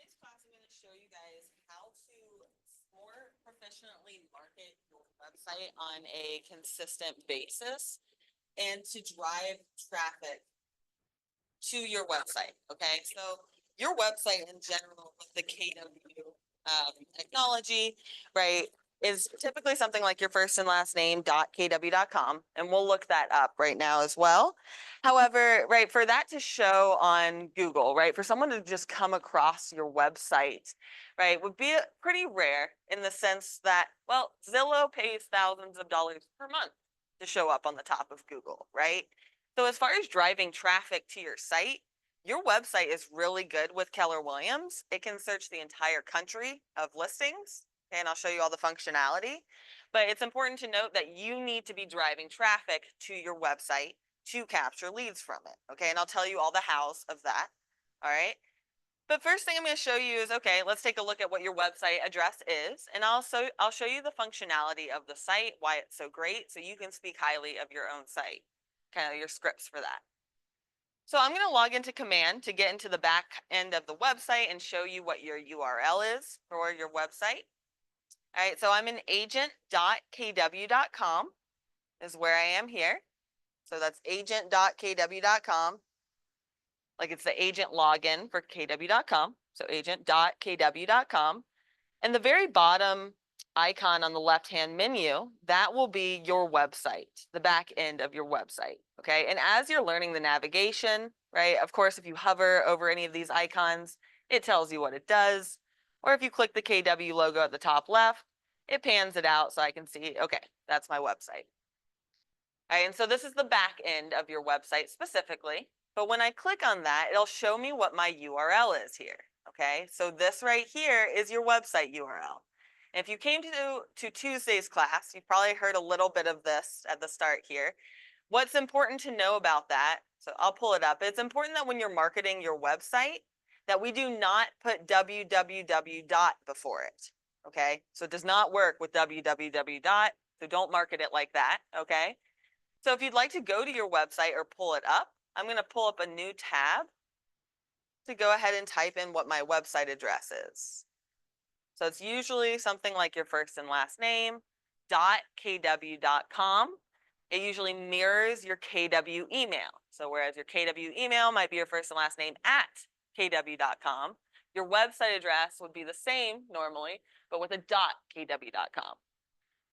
today's class, I'm going to show you guys how to more proficiently market your website on a consistent basis and to drive traffic to your website. Okay, so your website in general with the KW technology, right, is typically something like your first and last name .kw.com, and we'll look that up right now as well. However, right, for that to show on Google, right, for someone to just come across your website, right, would be pretty rare in the sense that, well, Zillow pays thousands of dollars per month to show up on the top of Google, right? So as far as driving traffic to your site, your website is really good with Keller Williams. It can search the entire country of listings, and I'll show you all the functionality. But it's important to note that you need to be driving traffic to your website to capture leads from it, okay? And I'll tell you all the hows of that, all right? But first thing I'm going to show you is, okay, let's take a look at what your website address is, and also I'll show you the functionality of the site, why it's so great, so you can speak highly of your own site, kind of your scripts for that. So I'm going to log into Command to get into the back end of the website and show you what your URL is for your website. All right, so I'm in agent.kw.com is where I am here. So that's agent.kw.com, like it's the agent login for kw.com. So agent.kw.com. And the very bottom icon on the left-hand menu, that will be your website, the back end of your website, okay? And as you're learning the navigation, right, of course, if you hover over any of these icons, it tells you what it does. Or if you click the KW logo at the top left, it pans it out so I can see, okay, that's my website. All right, and so this is the back end of your website specifically. But when I click on that, it'll show me what my URL is here. Okay, so this right here is your website URL. And if you came to Tuesday's class, you've probably heard a little bit of this at the start here. What's important to know about that, so I'll pull it up. It's important that when you're marketing your website, that we do not put www dot before it. Okay, so it does not work with www dot, so don't market it like that. Okay, so if you'd like to go to your website or pull it up, I'm going to pull up a new tab to go ahead and type in what my website address is. So it's usually something like your first and last name, .kw.com. It usually mirrors your KW email. So whereas your KW email might be your first and last name at kw.com, your website address would be the same normally, but with a .kw.com.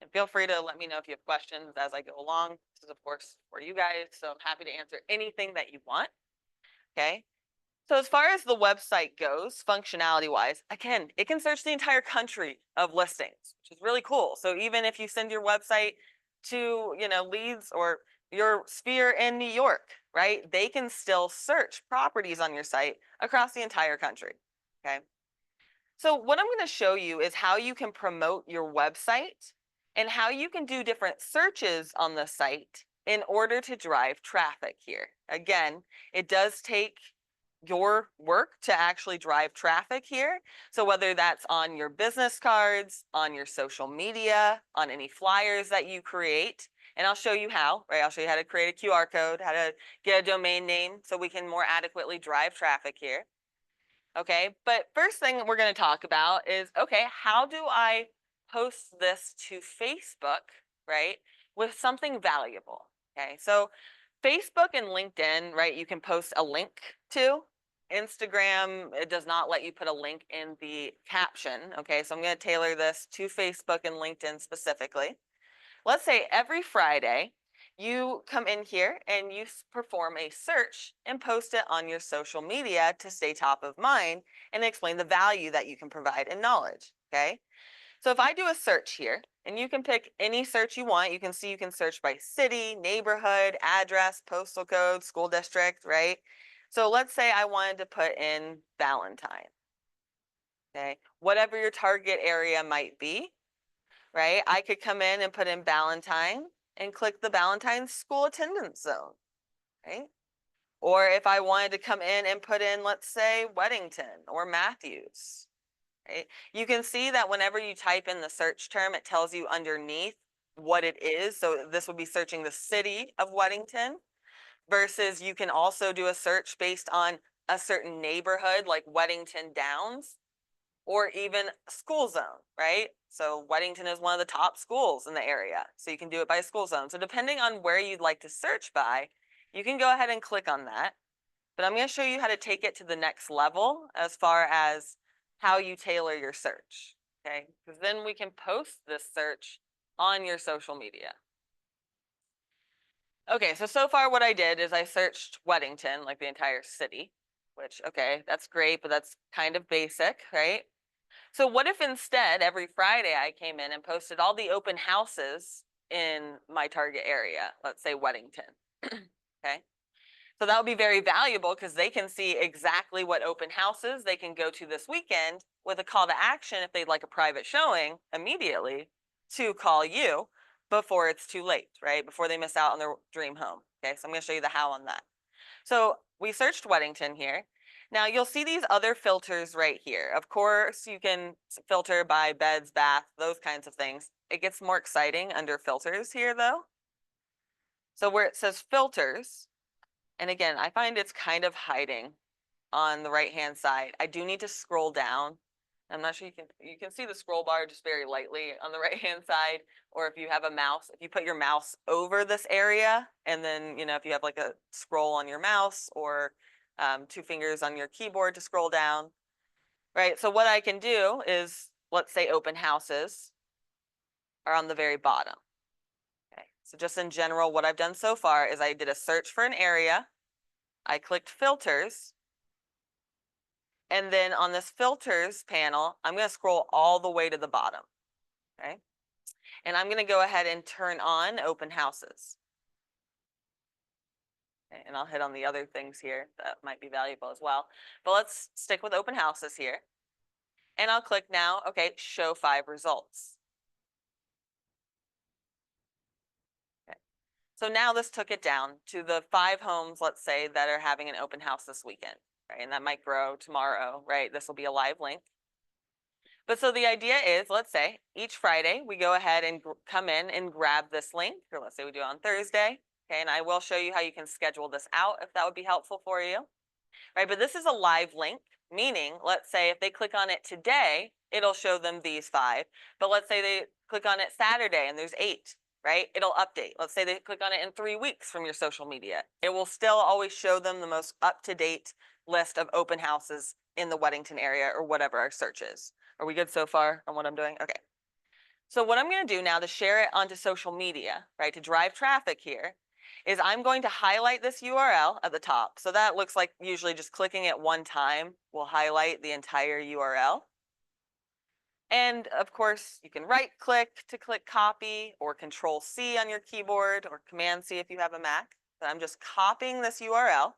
And feel free to let me know if you have questions as I go along. This is, of course, for you guys, so I'm happy to answer anything that you want. Okay. So as far as the website goes, functionality-wise, again, it can search the entire country of listings, which is really cool. So even if you send your website to, leads or your sphere in New York, right, they can still search properties on your site across the entire country. Okay. So what I'm going to show you is how you can promote your website and how you can do different searches on the site in order to drive traffic here. Again, it does take your work to actually drive traffic here. So whether that's on your business cards, on your social media, on any flyers that you create, and I'll show you how, right? I'll show you how to create a QR code, how to get a domain name so we can more adequately drive traffic here. Okay, but first thing we're going to talk about is, okay, how do I post this to Facebook, right, with something valuable? Okay, so Facebook and LinkedIn, right, you can post a link to. Instagram, it does not let you put a link in the caption. Okay, so I'm going to tailor this to Facebook and LinkedIn specifically. Let's say every Friday, you come in here and you perform a search and post it on your social media to stay top of mind and explain the value that you can provide in knowledge, okay? So if I do a search here, and you can pick any search you want, you can see you can search by city, neighborhood, address, postal code, school district, right? So let's say I wanted to put in Valentine, okay? Whatever your target area might be, right? I could come in and put in Valentine and click the Valentine school attendance zone, right? Or if I wanted to come in and put in, let's say, Weddington or Matthews, right? You can see that whenever you type in the search term, it tells you underneath what it is. So this would be searching the city of Weddington, versus you can also do a search based on a certain neighborhood like Weddington Downs. or even school zone, right? So Weddington is one of the top schools in the area. So you can do it by school zone. So depending on where you'd like to search by, you can go ahead and click on that. But I'm going to show you how to take it to the next level as far as how you tailor your search, okay? Because then we can post this search on your social media. Okay, so far what I did is I searched Weddington, like the entire city, which, okay, that's great, but that's kind of basic, right? So what if instead every Friday I came in and posted all the open houses in my target area, let's say Weddington, okay? So that would be very valuable because they can see exactly what open houses they can go to this weekend with a call to action if they'd like a private showing immediately to call you before it's too late, right? Before they miss out on their dream home. Okay, so I'm going to show you the how on that. So we searched Weddington here. Now you'll see these other filters right here. Of course, you can filter by beds, bath, those kinds of things. It gets more exciting under filters here though. So where it says filters, and again, I find it's kind of hiding on the right-hand side. I do need to scroll down. I'm not sure you can see the scroll bar just very lightly on the right-hand side, or if you have a mouse, if you put your mouse over this area, and then, if you have like a scroll on your mouse or 2 fingers on your keyboard to scroll down, right? So what I can do is, let's say open houses are on the very bottom. Okay, so just in general, what I've done so far is I did a search for an area, I clicked filters, and then on this filters panel, I'm going to scroll all the way to the bottom, okay? And I'm going to go ahead and turn on open houses. Okay, and I'll hit on the other things here that might be valuable as well. But let's stick with open houses here. And I'll click now, okay, show 5 results. Okay. So now this took it down to the 5 homes, let's say, that are having an open house this weekend, right? And that might grow tomorrow, right? This will be a live link. But so the idea is, let's say each Friday we go ahead and come in and grab this link, or let's say we do it on Thursday, okay? And I will show you how you can schedule this out if that would be helpful for you, right? But this is a live link, meaning, let's say if they click on it today, it'll show them these 5. But let's say they click on it Saturday and there's 8, right? It'll update. Let's say they click on it in 3 weeks from your social media. It will still always show them the most up-to-date list of open houses in the Weddington area or whatever our search is. Are we good so far on what I'm doing? Okay. So what I'm going to do now to share it onto social media, right, to drive traffic here, is I'm going to highlight this URL at the top. So that looks like usually just clicking it one time will highlight the entire URL. And of course, you can right click to click copy or Control C on your keyboard or Command C if you have a Mac. But I'm just copying this URL.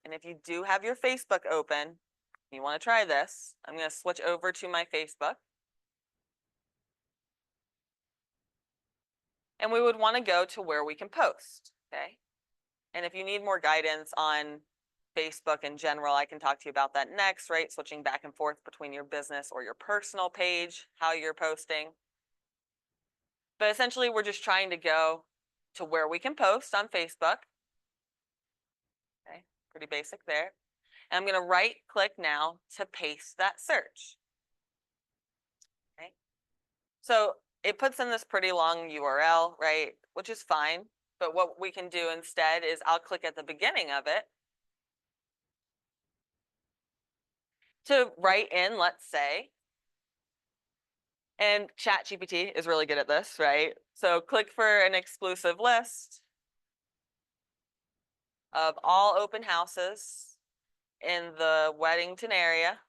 And if you do have your Facebook open, you want to try this, I'm going to switch over to my Facebook. And we would want to go to where we can post, okay? And if you need more guidance on Facebook in general, I can talk to you about that next, right? Switching back and forth between your business or your personal page, how you're posting. But essentially, we're just trying to go to where we can post on Facebook. Okay, pretty basic there. And I'm going to right click now to paste that search. Okay, so it puts in this pretty long URL, right? Which is fine. But what we can do instead is I'll click at the beginning of it to write in, let's say, and ChatGPT is really good at this, right? So click for an exclusive list of all open houses in the Weddington area.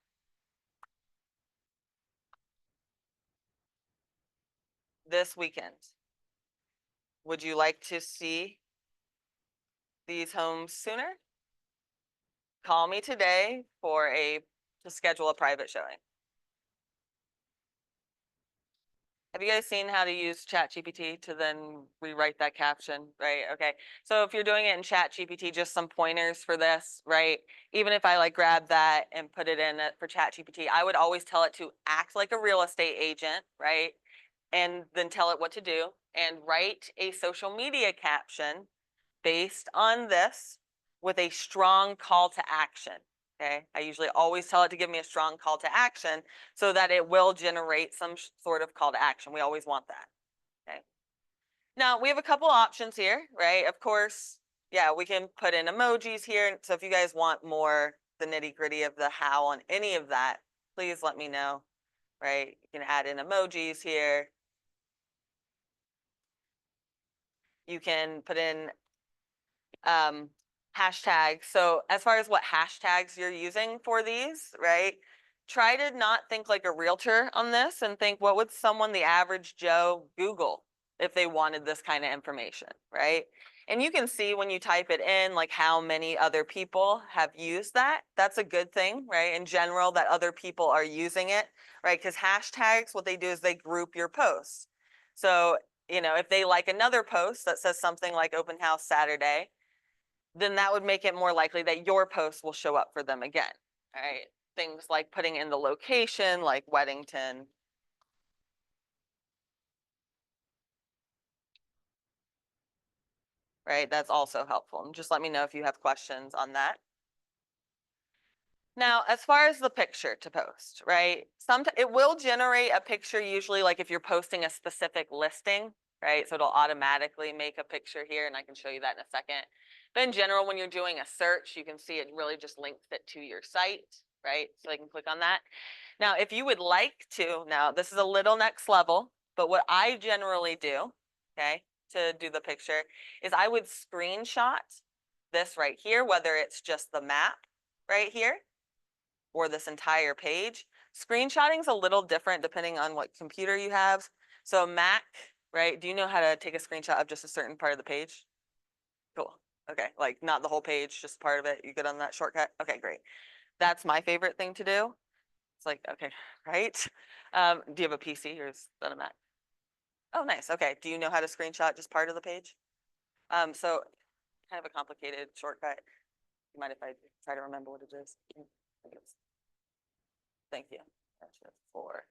This weekend. Would you like to see these homes sooner? Call me today to schedule a private showing. Have you guys seen how to use ChatGPT to then rewrite that caption, right? Okay, so if you're doing it in ChatGPT, just some pointers for this, right? Even if I grab that and put it in for ChatGPT, I would always tell it to act like a real estate agent, right? And then tell it what to do and write a social media caption based on this with a strong call to action, Okay, I usually always tell it to give me a strong call to action so that it will generate some sort of call to action. We always want that. Okay. Now we have a couple options here, right? Of course, yeah, we can put in emojis here. So if you guys want more the nitty gritty of the how on any of that, please let me know, right? You can add in emojis here. You can put in hashtags. So as far as what hashtags you're using for these, right? Try to not think like a realtor on this and think, what would someone, the average Joe, Google if they wanted this kind of information, right? And you can see when you type it in, like how many other people have used that. That's a good thing, right? In general, that other people are using it, right? Because hashtags, what they do is they group your posts. So, if they like another post that says something like open house Saturday, then that would make it more likely that your post will show up for them again, right? Things like putting in the location, like Weddington. Right, that's also helpful. And just let me know if you have questions on that. Now, as far as the picture to post, right? Sometimes it will generate a picture usually like if you're posting a specific listing, right? So it'll automatically make a picture here, and I can show you that in a second. But in general, when you're doing a search, you can see it really just links it to your site, right? So I can click on that. Now, if you would like to, now this is a little next level, but what I generally do, okay, to do the picture is I would screenshot this right here, whether it's just the map right here or this entire page. Screenshotting is a little different depending on what computer you have. So Mac, right? Do you know how to take a screenshot of just a certain part of the page? Cool. Okay, like not the whole page, just part of it. You good on that shortcut? Okay, great. That's my favorite thing to do. It's like, okay, right? Do you have a PC or is that a Mac? Oh, nice. Okay. Do you know how to screenshot just part of the page? So kind of a complicated shortcut. You mind if I try to remember what it is? Thank you. Shift 4.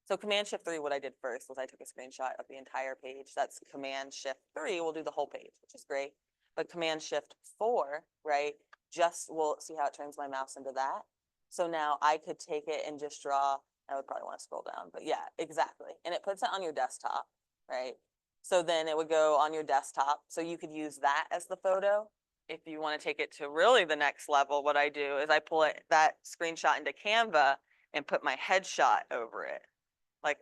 So Command Shift 3, what I did first was I took a screenshot of the entire page. That's Command Shift 3 will do the whole page, which is great. But Command Shift 4, right, just will see how it turns my mouse into that. So now I could take it and just draw. I would probably want to scroll down, but yeah, exactly. And it puts it on your desktop, right? So then it would go on your desktop. So you could use that as the photo. If you want to take it to really the next level, what I do is I pull that screenshot into Canva and put my headshot over it. Like,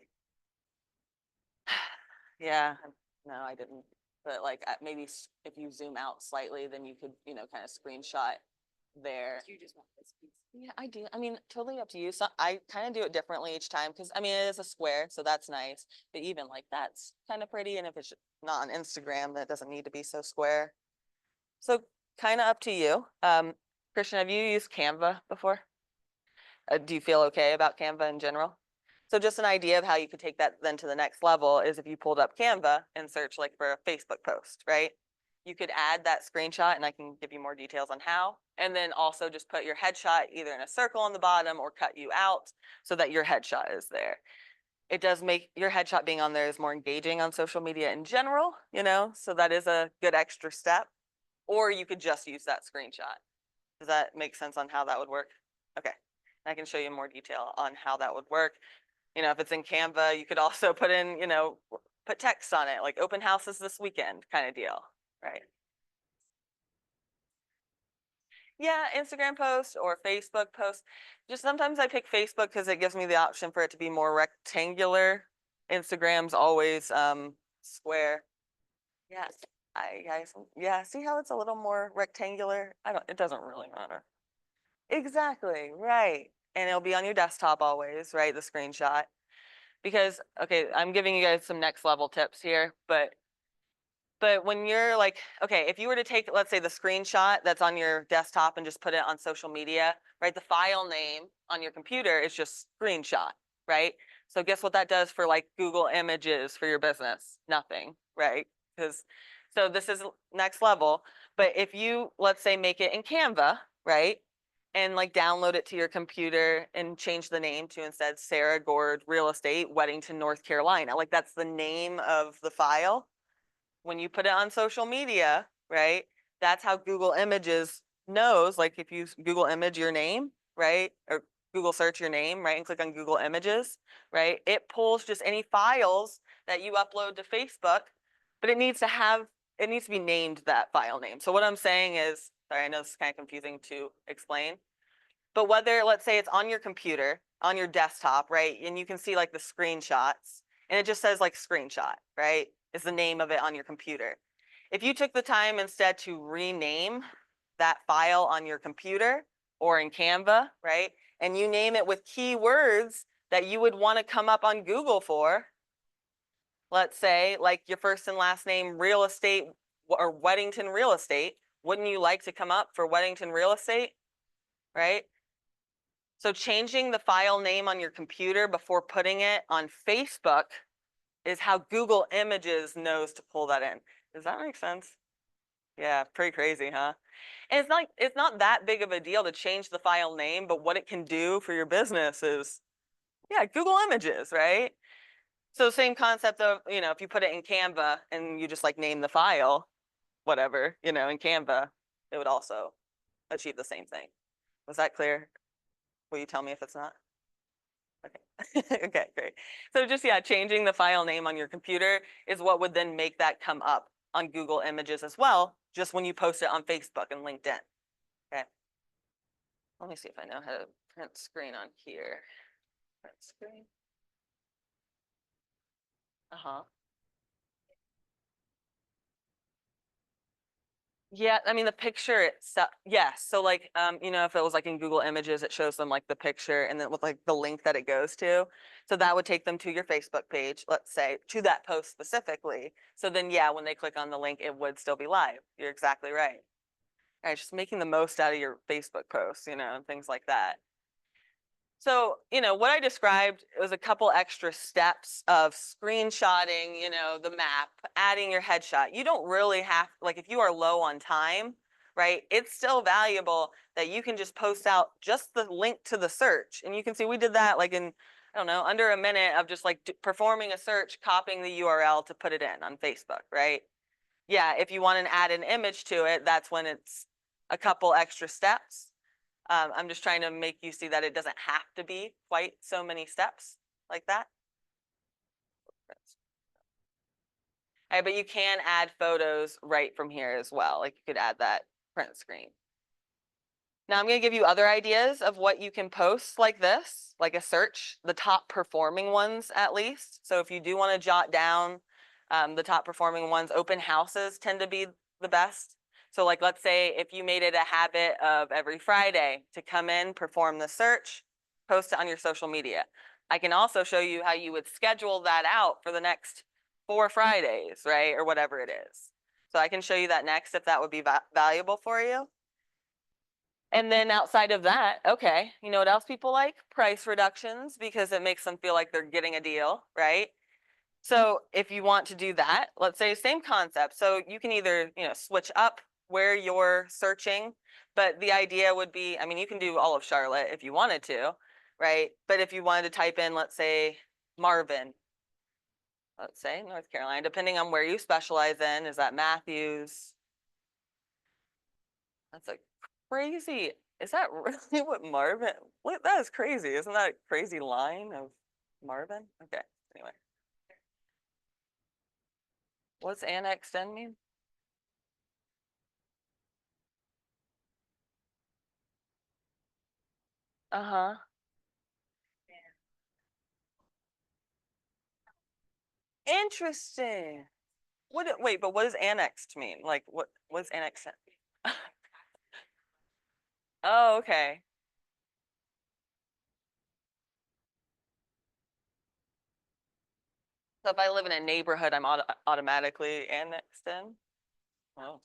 yeah, no, I didn't. But like maybe if you zoom out slightly, then you could, kind of screenshot there. You just want this piece. Yeah, I do. I mean, totally up to you. So I kind of do it differently each time because I mean, it is a square, so that's nice. But even like that's kind of pretty. And if it's not on Instagram, that doesn't need to be so square. So kind of up to you. Christian, have you used Canva before? Do you feel okay about Canva in general? So just an idea of how you could take that then to the next level is if you pulled up Canva and search like for a Facebook post, right? You could add that screenshot and I can give you more details on how. And then also just put your headshot either in a circle on the bottom or cut you out so that your headshot is there. It does make your headshot being on there is more engaging on social media in general, so that is a good extra step. Or you could just use that screenshot. Does that make sense on how that would work? Okay. I can show you more detail on how that would work. If it's in Canva, you could also put in, put text on it, like open houses this weekend kind of deal, right? Yeah, Instagram post or Facebook post. Just sometimes I pick Facebook because it gives me the option for it to be more rectangular. Instagram's always square. Yes, yeah, see how it's a little more rectangular? It doesn't really matter. Exactly, right. And it'll be on your desktop always, right? The screenshot. Because, okay, I'm giving you guys some next level tips here, but when you're like, okay, if you were to take, let's say the screenshot that's on your desktop and just put it on social media, right? The file name on your computer is just screenshot, right? So guess what that does for like Google Images for your business? Nothing, right? So this is next level. But if you, let's say, make it in Canva, right? And like download it to your computer and change the name to instead Sarah Gord Real Estate, Weddington, North Carolina. Like that's the name of the file. When you put it on social media, right? That's how Google Images knows, like if you Google image your name, right? Or Google search your name, right? And click on Google Images, right? It pulls just any files that you upload to Facebook, but it needs to be named that file name. So what I'm saying is, sorry, I know this is kind of confusing to explain, but whether, let's say it's on your computer, on your desktop, right? And you can see like the screenshots and it just says like screenshot, right? Is the name of it on your computer. If you took the time instead to rename that file on your computer or in Canva, right? And you name it with keywords that you would want to come up on Google for, let's say like your first and last name, real estate or Weddington real estate, wouldn't you like to come up for Weddington real estate, right? So changing the file name on your computer before putting it on Facebook is how Google Images knows to pull that in. Does that make sense? Yeah, pretty crazy, huh? And it's not that big of a deal to change the file name, but what it can do for your business is, yeah, Google Images, right? So same concept of, if you put it in Canva and you just like name the file, whatever, in Canva, it would also achieve the same thing. Was that clear? Will you tell me if it's not? Okay. Okay, great. So just, yeah, changing the file name on your computer is what would then make that come up on Google Images as well, just when you post it on Facebook and LinkedIn. Okay. Let me see if I know how to print screen on here. Print screen. Uh-huh. Yeah, I mean the picture itself, yes. So like, if it was like in Google Images, it shows them like the picture and then with like the link that it goes to. So that would take them to your Facebook page, let's say, to that post specifically. So then, yeah, when they click on the link, it would still be live. You're exactly right. All right, just making the most out of your Facebook posts, and things like that. So, what I described was a couple extra steps of screenshotting, the map, adding your headshot. You don't really have, like, if you are low on time, right, it's still valuable that you can just post out just the link to the search. And you can see we did that like in, I don't know, under a minute of just like performing a search, copying the URL to put it in on Facebook, right? Yeah, if you want to add an image to it, that's when it's a couple extra steps. I'm just trying to make you see that it doesn't have to be quite so many steps like that. But you can add photos right from here as well. Like you could add that print screen. Now I'm going to give you other ideas of what you can post like this, like a search, the top performing ones at least. So if you do want to jot down the top performing ones, open houses tend to be the best. So like, let's say if you made it a habit of every Friday to come in, perform the search, post it on your social media. I can also show you how you would schedule that out for the next 4 Fridays, right? Or whatever it is. So I can show you that next if that would be valuable for you. And then outside of that, okay, you know what else people like? Price reductions, because it makes them feel like they're getting a deal, right? So if you want to do that, let's say same concept. So you can either, switch up where you're searching, but the idea would be, I mean, you can do all of Charlotte if you wanted to, right? But if you wanted to type in, let's say, Marvin, let's say North Carolina, depending on where you specialize in, is that Matthews? That's like crazy. Is that really what Marvin? What, that is crazy. Isn't that a crazy line of Marvin? Okay. Anyway, what's annexed in mean? Uh-huh. Interesting. Wait, but what does annexed mean? Like what does annexed mean? Oh, okay. So if I live in a neighborhood, I'm automatically annexed in? Oh,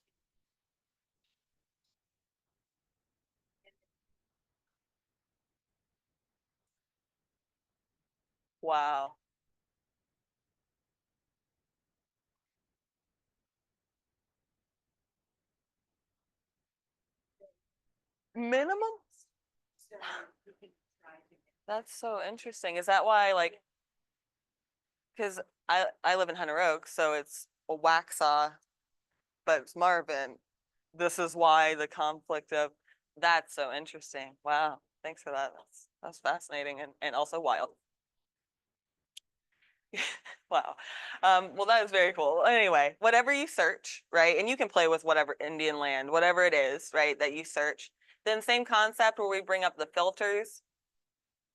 wow. Minimum? That's so interesting. Is that why, like, because I live in Hunter Oaks, so it's a Waxaw, but it's Marvin. This is why the conflict of, that's so interesting. Wow. Thanks for that. That's fascinating and also wild. Wow. Well, that is very cool. Anyway, whatever you search, right? And you can play with whatever Indian land, whatever it is, right, that you search. Then same concept where we bring up the filters,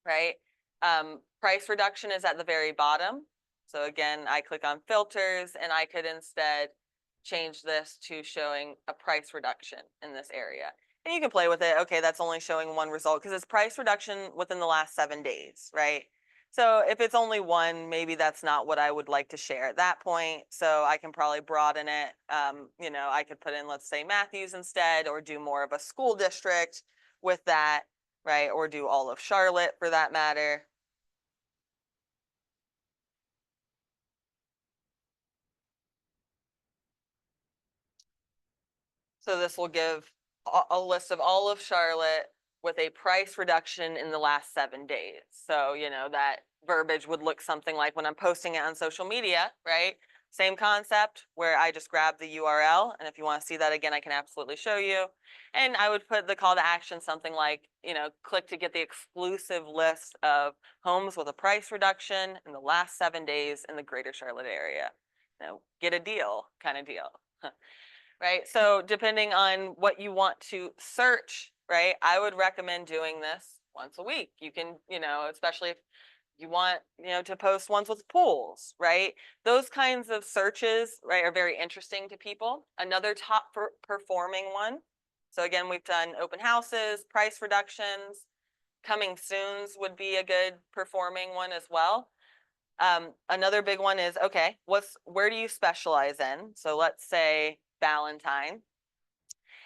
right? Price reduction is at the very bottom. So again, I click on filters and I could instead change this to showing a price reduction in this area. And you can play with it. Okay, that's only showing one result because it's price reduction within the last 7 days, right? So if it's only one, maybe that's not what I would like to share at that point. So I can probably broaden it. I could put in, let's say, Matthews instead, or do more of a school district with that, right? Or do all of Charlotte for that matter. So this will give a list of all of Charlotte with a price reduction in the last 7 days. So, that verbiage would look something like when I'm posting it on social media, right? Same concept where I just grab the URL. And if you want to see that again, I can absolutely show you. And I would put the call to action something like, click to get the exclusive list of homes with a price reduction in the last 7 days in the greater Charlotte area. Get a deal kind of deal. Right? So depending on what you want to search, right, I would recommend doing this once a week. You can, especially if you want, to post ones with pools, right? Those kinds of searches, right, are very interesting to people. Another top performing one. So again, we've done open houses, price reductions, coming soons would be a good performing one as well. Another big one is, okay, where do you specialize in? So let's say Valentine.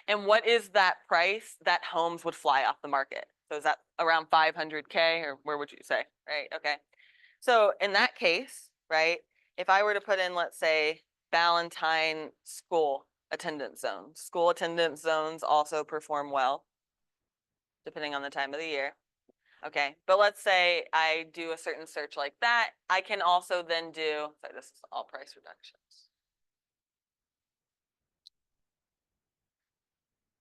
And what is that price that homes would fly off the market? So is that around 500K, or where would you say? Right. Okay. So in that case, right, if I were to put in, let's say, Valentine school attendance zones, school attendance zones also perform well, depending on the time of the year. Okay, but let's say I do a certain search like that. I can also then do, sorry, this is all price reductions.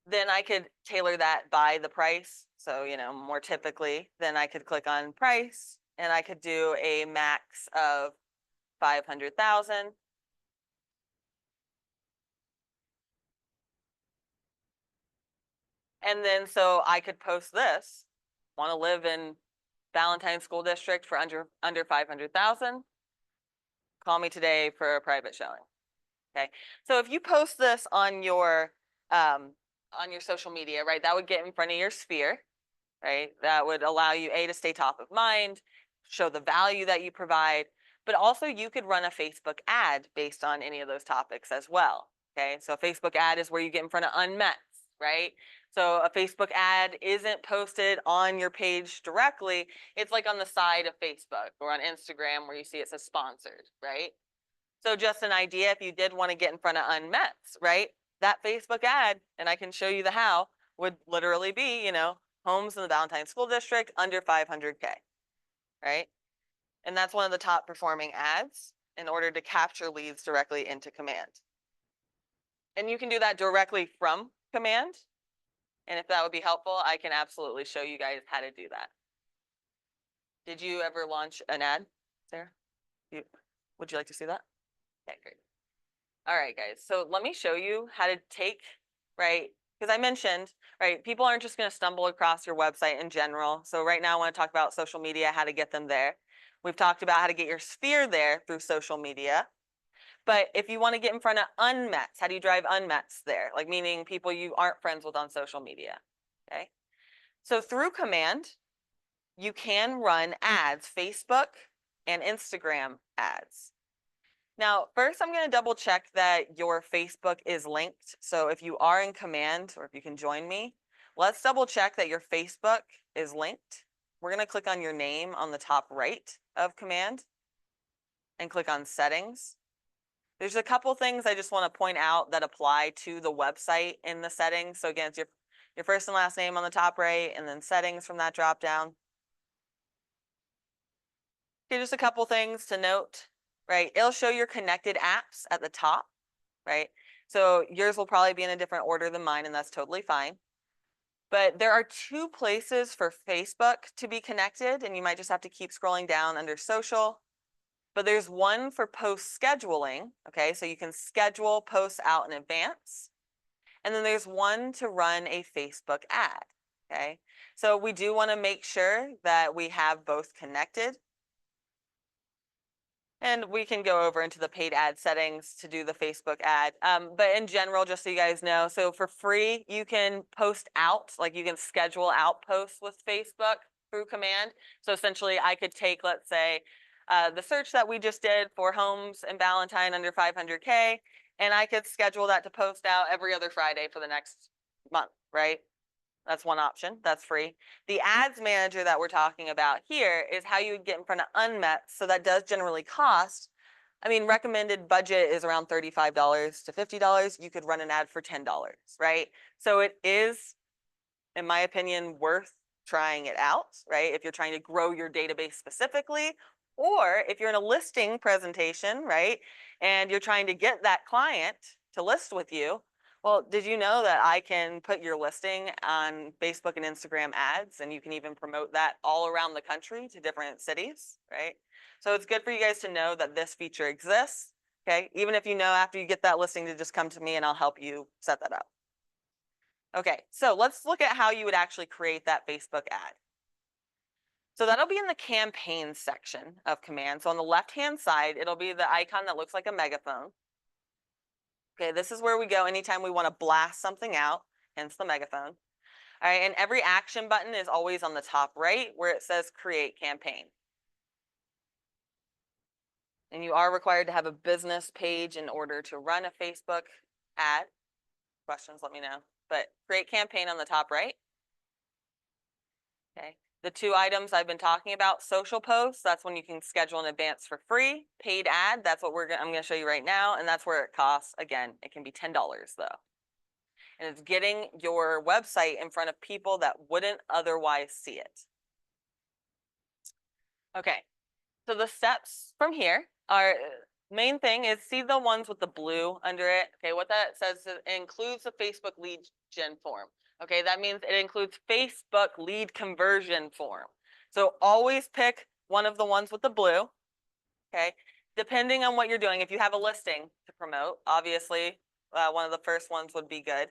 Then I could tailor that by the price. So, more typically, then I could click on price and I could do a max of 500,000. And then so I could post this, want to live in Valentine School District for under 500,000. Call me today for a private showing. Okay. So if you post this on your social media, right, that would get in front of your sphere, right? That would allow you to stay top of mind, show the value that you provide, but also you could run a Facebook ad based on any of those topics as well. Okay. So a Facebook ad is where you get in front of unmets, right? So a Facebook ad isn't posted on your page directly. It's like on the side of Facebook or on Instagram where you see it says sponsored, right? So just an idea, if you did want to get in front of unmets, right? That Facebook ad, and I can show you the how, would literally be, homes in the Valentine School District under 500K, right? And that's one of the top performing ads in order to capture leads directly into command. And you can do that directly from command. And if that would be helpful, I can absolutely show you guys how to do that. Did you ever launch an ad, Sarah? Would you like to see that? Okay, great. All right, guys. So let me show you how to take, right? Because I mentioned, right, people aren't just going to stumble across your website in general. So right now I want to talk about social media, how to get them there. We've talked about how to get your sphere there through social media. But if you want to get in front of unmets, how do you drive unmets there? Like meaning people you aren't friends with on social media. Okay. So through command, you can run ads, Facebook and Instagram ads. Now, first I'm going to double check that your Facebook is linked. So if you are in command, or if you can join me, let's double check that your Facebook is linked. We're going to click on your name on the top right of command and click on settings. There's a couple things I just want to point out that apply to the website in the settings. So again, it's your first and last name on the top right, and then settings from that drop down. Okay, just a couple things to note, right? It'll show your connected apps at the top, right? So yours will probably be in a different order than mine, and that's totally fine. But there are two places for Facebook to be connected, and you might just have to keep scrolling down under social. But there's one for post scheduling, okay? So you can schedule posts out in advance. And then there's one to run a Facebook ad, okay? So we do want to make sure that we have both connected. And we can go over into the paid ad settings to do the Facebook ad. But in general, just so you guys know, so for free, you can post out, like you can schedule out posts with Facebook through command. So essentially I could take, let's say, the search that we just did for homes in Valentine under 500K, and I could schedule that to post out every other Friday for the next month, right? That's one option. That's free. The ads manager that we're talking about here is how you would get in front of unmet. So that does generally cost. I mean, recommended budget is around $35 to $50. You could run an ad for $10, right? So it is, in my opinion, worth trying it out, right? If you're trying to grow your database specifically, or if you're in a listing presentation, right? And you're trying to get that client to list with you. Well, did you know that I can put your listing on Facebook and Instagram ads, and you can even promote that all around the country to different cities, right? So it's good for you guys to know that this feature exists, okay? Even if you know after you get that listing to just come to me and I'll help you set that up. Okay, so let's look at how you would actually create that Facebook ad. So that'll be in the campaign section of command. So on the left-hand side, it'll be the icon that looks like a megaphone. Okay, this is where we go anytime we want to blast something out, hence the megaphone. All right, and every action button is always on the top right where it says create campaign. And you are required to have a business page in order to run a Facebook ad. Questions, let me know. But create campaign on the top right. Okay. The two items I've been talking about, social posts, that's when you can schedule in advance for free. Paid ad, that's what I'm going to show you right now, and that's where it costs. Again, it can be $10 though. And it's getting your website in front of people that wouldn't otherwise see it. Okay, so the steps from here are, main thing is see the ones with the blue under it. Okay, what that says is it includes the Facebook lead gen form. Okay, that means it includes Facebook lead conversion form. So always pick one of the ones with the blue. Okay, depending on what you're doing, if you have a listing to promote, obviously one of the first ones would be good.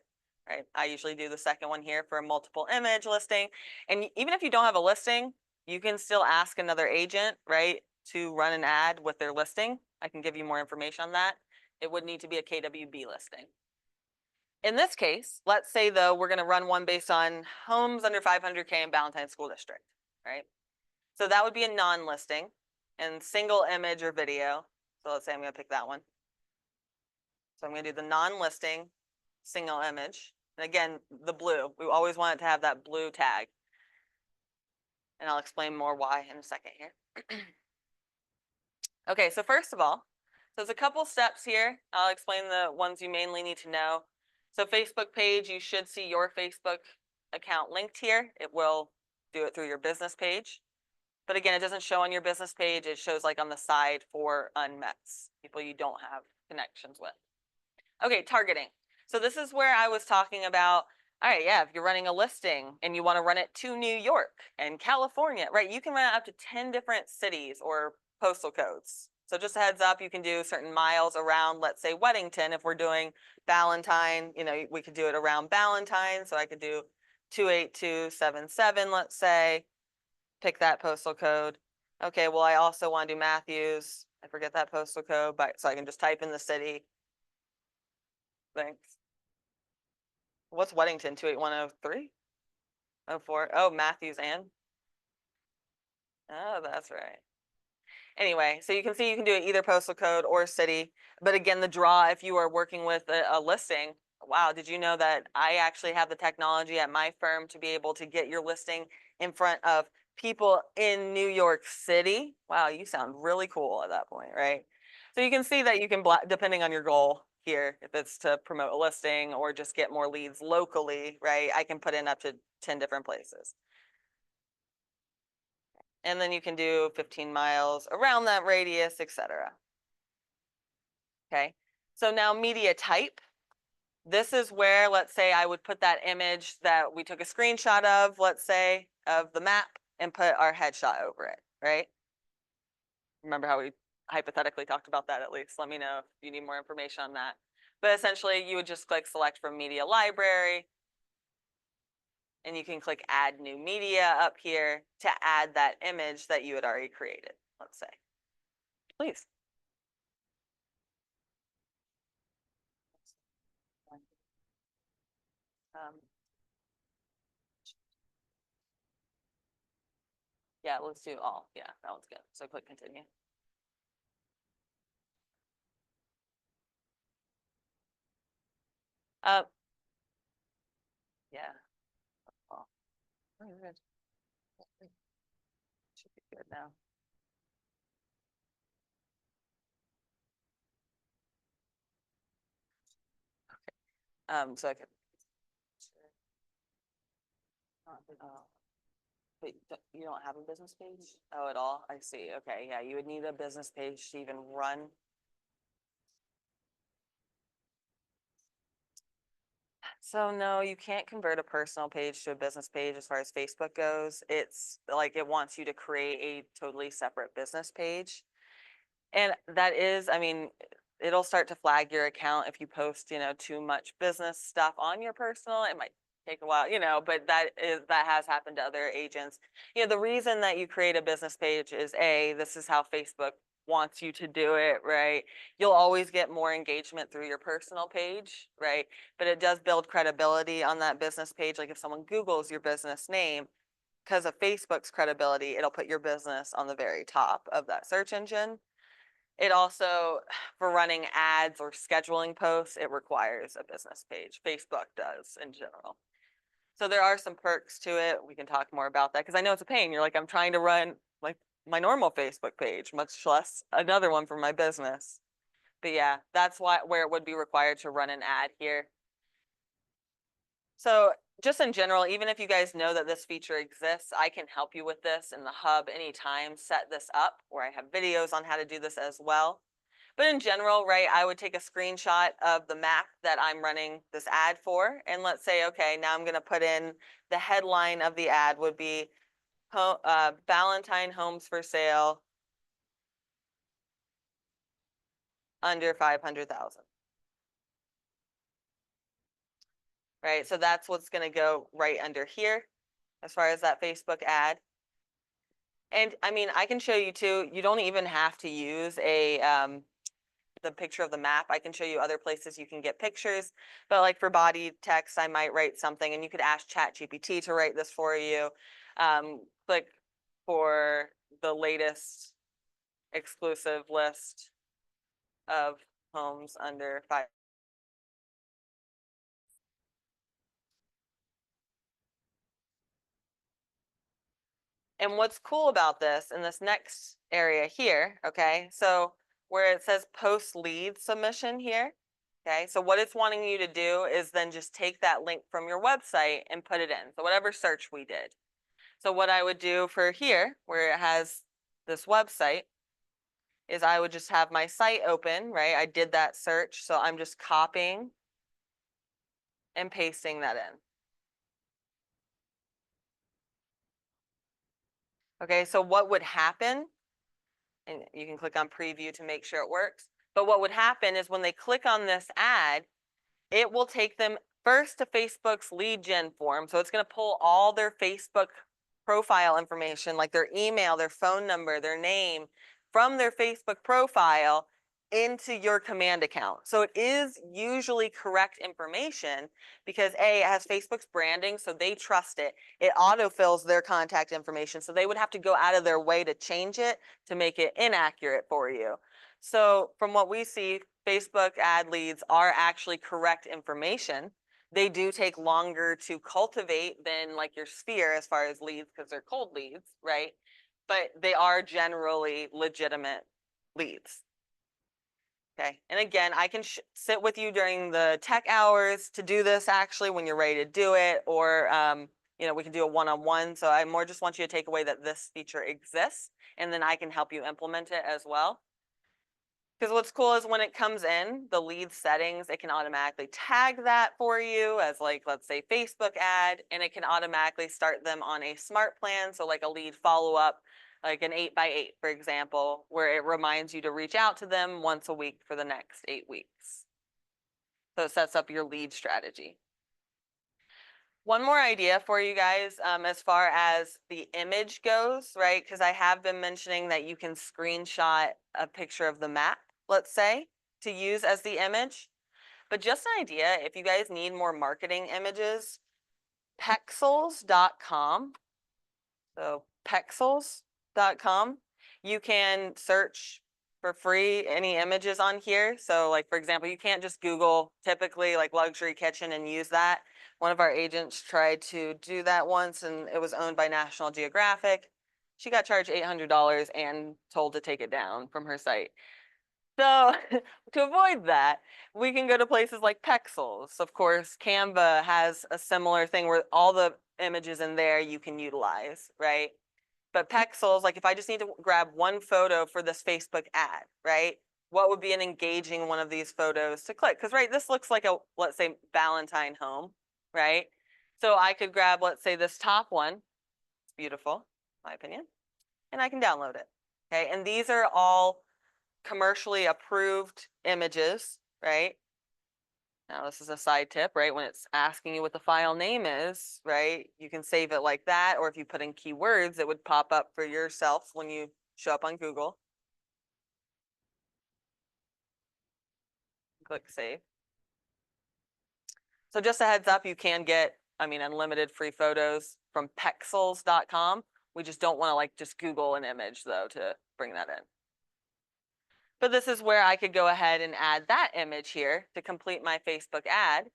Right, I usually do the second one here for a multiple image listing. And even if you don't have a listing, you can still ask another agent, right, to run an ad with their listing. I can give you more information on that. It would need to be a KWB listing. In this case, let's say though, we're going to run one based on homes under 500K in Valentine School District, right? So that would be a non-listing and single image or video. So let's say I'm going to pick that one. So I'm going to do the non-listing single image. And again, the blue, we always want it to have that blue tag. And I'll explain more why in a second here. Okay, so first of all, so there's a couple steps here. I'll explain the ones you mainly need to know. So Facebook page, you should see your Facebook account linked here. It will do it through your business page. But again, it doesn't show on your business page. It shows like on the side for unmets, people you don't have connections with. Okay, targeting. So this is where I was talking about, all right, yeah, if you're running a listing and you want to run it to New York and California, right, you can run it up to 10 different cities or postal codes. So just a heads up, you can do certain miles around, let's say Weddington. If we're doing Valentine, you know, we could do it around Valentine. So I could do 28277, let's say, pick that postal code. Okay, well, I also want to do Matthews. I forget that postal code, but so I can just type in the city. Thanks. What's Weddington? 28103? 04? Oh, Matthews and? Oh, that's right. Anyway, so you can see you can do it either postal code or city. But again, the draw, if you are working with a listing, wow, did you know that I actually have the technology at my firm to be able to get your listing in front of people in New York City? Wow, you sound really cool at that point, right? So you can see that you can, depending on your goal here, if it's to promote a listing or just get more leads locally, right? I can put in up to 10 different places. And then you can do 15 miles around that radius, etc. Okay, so now media type. This is where, let's say I would put that image that we took a screenshot of, let's say, of the map and put our headshot over it, right? Remember how we hypothetically talked about that at least? Let me know if you need more information on that. But essentially, you would just click select from media library, and you can click add new media up here to add that image that you had already created, let's say. Please. Yeah, let's do all. Yeah, that one's good. So click continue. Uh, yeah. Oh, good. Should be good now. So I could. Oh, wait, you don't have a business page? Oh, at all? I see. Okay, yeah, you would need a business page to even run. So no, you can't convert a personal page to a business page as far as Facebook goes. It's like it wants you to create a totally separate business page. And that is, I mean, it'll start to flag your account if you post, too much business stuff on your personal. It might take a while, but that has happened to other agents. The reason that you create a business page is this is how Facebook wants you to do it, right? You'll always get more engagement through your personal page, right? But it does build credibility on that business page. Like if someone Googles your business name, because of Facebook's credibility, it'll put your business on the very top of that search engine. It also, for running ads or scheduling posts, it requires a business page. Facebook does in general. So there are some perks to it. We can talk more about that because I know it's a pain. You're like, I'm trying to run like my normal Facebook page, much less another one for my business. But yeah, that's where it would be required to run an ad here. So just in general, even if you guys know that this feature exists, I can help you with this in the hub anytime, set this up, where I have videos on how to do this as well. But in general, right, I would take a screenshot of the map that I'm running this ad for. And let's say, okay, now I'm going to put in the headline of the ad would be Valentine homes for sale under 500,000. Right, so that's what's going to go right under here as far as that Facebook ad. And I mean, I can show you too, you don't even have to use the picture of the map. I can show you other places you can get pictures, but like for body text, I might write something and you could ask ChatGPT to write this for you. Click for the latest exclusive list of homes under 5. And what's cool about this in this next area here, okay, so where it says post lead submission here, okay, so what it's wanting you to do is then just take that link from your website and put it in. So whatever search we did. So what I would do for here, where it has this website, is I would just have my site open, right? I did that search, so I'm just copying and pasting that in. Okay, so what would happen, and you can click on preview to make sure it works, but what would happen is when they click on this ad, it will take them first to Facebook's lead gen form. So it's going to pull all their Facebook profile information, like their email, their phone number, their name, from their Facebook profile into your command account. So it is usually correct information because it has Facebook's branding, so they trust it. It autofills their contact information, so they would have to go out of their way to change it to make it inaccurate for you. So from what we see, Facebook ad leads are actually correct information. They do take longer to cultivate than like your sphere as far as leads because they're cold leads, right? But they are generally legitimate leads. Okay, and again, I can sit with you during the tech hours to do this actually when you're ready to do it, or we can do a one-on-one. So I more just want you to take away that this feature exists, and then I can help you implement it as well. Because what's cool is when it comes in, the lead settings, it can automatically tag that for you as like, let's say Facebook ad, and it can automatically start them on a smart plan. So like a lead follow-up, like an 8x8, for example, where it reminds you to reach out to them once a week for the next 8 weeks. So it sets up your lead strategy. One more idea for you guys as far as the image goes, right? Because I have been mentioning that you can screenshot a picture of the map, let's say, to use as the image. But just an idea, if you guys need more marketing images, pexels.com, so pexels.com, you can search for free any images on here. So like, for example, you can't just Google typically like luxury kitchen and use that. One of our agents tried to do that once and it was owned by National Geographic. She got charged $800 and told to take it down from her site. So to avoid that, we can go to places like Pexels. Of course, Canva has a similar thing where all the images in there you can utilize, right? But Pexels, like if I just need to grab one photo for this Facebook ad, right? What would be an engaging one of these photos to click? Because, right, this looks like a, let's say, Valentine home, right? So I could grab, let's say, this top one. It's beautiful, in my opinion. And I can download it, okay? And these are all commercially approved images, right? Now, this is a side tip, right? When it's asking you what the file name is, right? You can save it like that, or if you put in keywords, it would pop up for yourself when you show up on Google. Click save. So just a heads up, you can get, I mean, unlimited free photos from pexels.com. We just don't want to like just Google an image though to bring that in. But this is where I could go ahead and add that image here to complete my Facebook ad.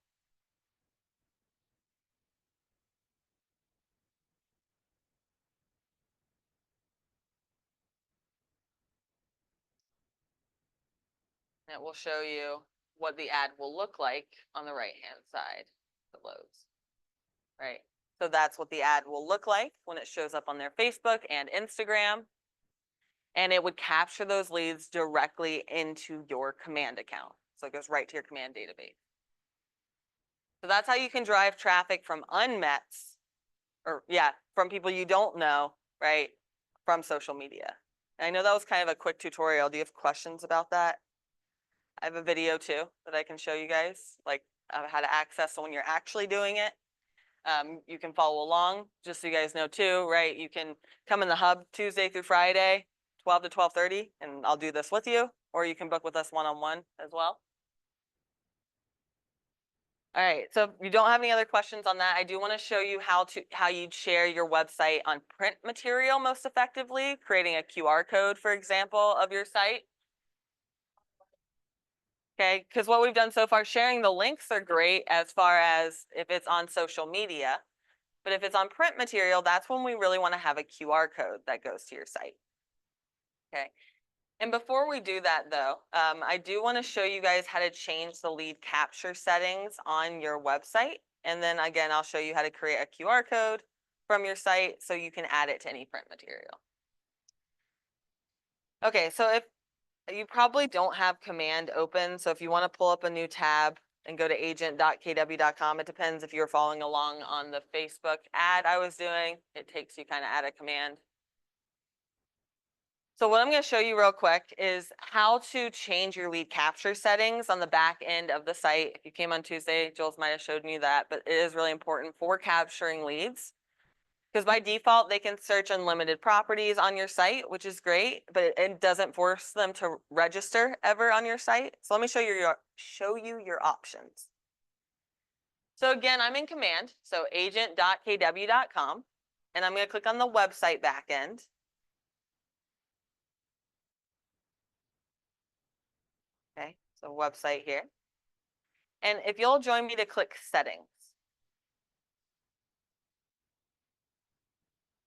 It will show you what the ad will look like on the right-hand side. It loads, right? So that's what the ad will look like when it shows up on their Facebook and Instagram. And it would capture those leads directly into your command account. So it goes right to your command database. So that's how you can drive traffic from unmets, or yeah, from people you don't know, right, from social media. And I know that was kind of a quick tutorial. Do you have questions about that? I have a video too that I can show you guys, like how to access when you're actually doing it. You can follow along, just so you guys know too, right? You can come in the hub Tuesday through Friday, 12 to 12:30, and I'll do this with you, or you can book with us one-on-one as well. All right, so if you don't have any other questions on that, I do want to show you how you'd share your website on print material most effectively, creating a QR code, for example, of your site. Okay, because what we've done so far, sharing the links are great as far as if it's on social media, but if it's on print material, that's when we really want to have a QR code that goes to your site. Okay, and before we do that though, I do want to show you guys how to change the lead capture settings on your website. And then again, I'll show you how to create a QR code from your site so you can add it to any print material. Okay, so if you probably don't have command open, so if you want to pull up a new tab and go to agent.kw.com, it depends if you're following along on the Facebook ad I was doing. It takes you kind of out of command. So what I'm going to show you real quick is how to change your lead capture settings on the back end of the site. If you came on Tuesday, Jules might have showed me that, but it is really important for capturing leads. Because by default, they can search unlimited properties on your site, which is great, but it doesn't force them to register ever on your site. So let me show you your options. So again, I'm in command, so agent.kw.com, and I'm going to click on the website backend. Okay, so website here. And if you'll join me to click settings.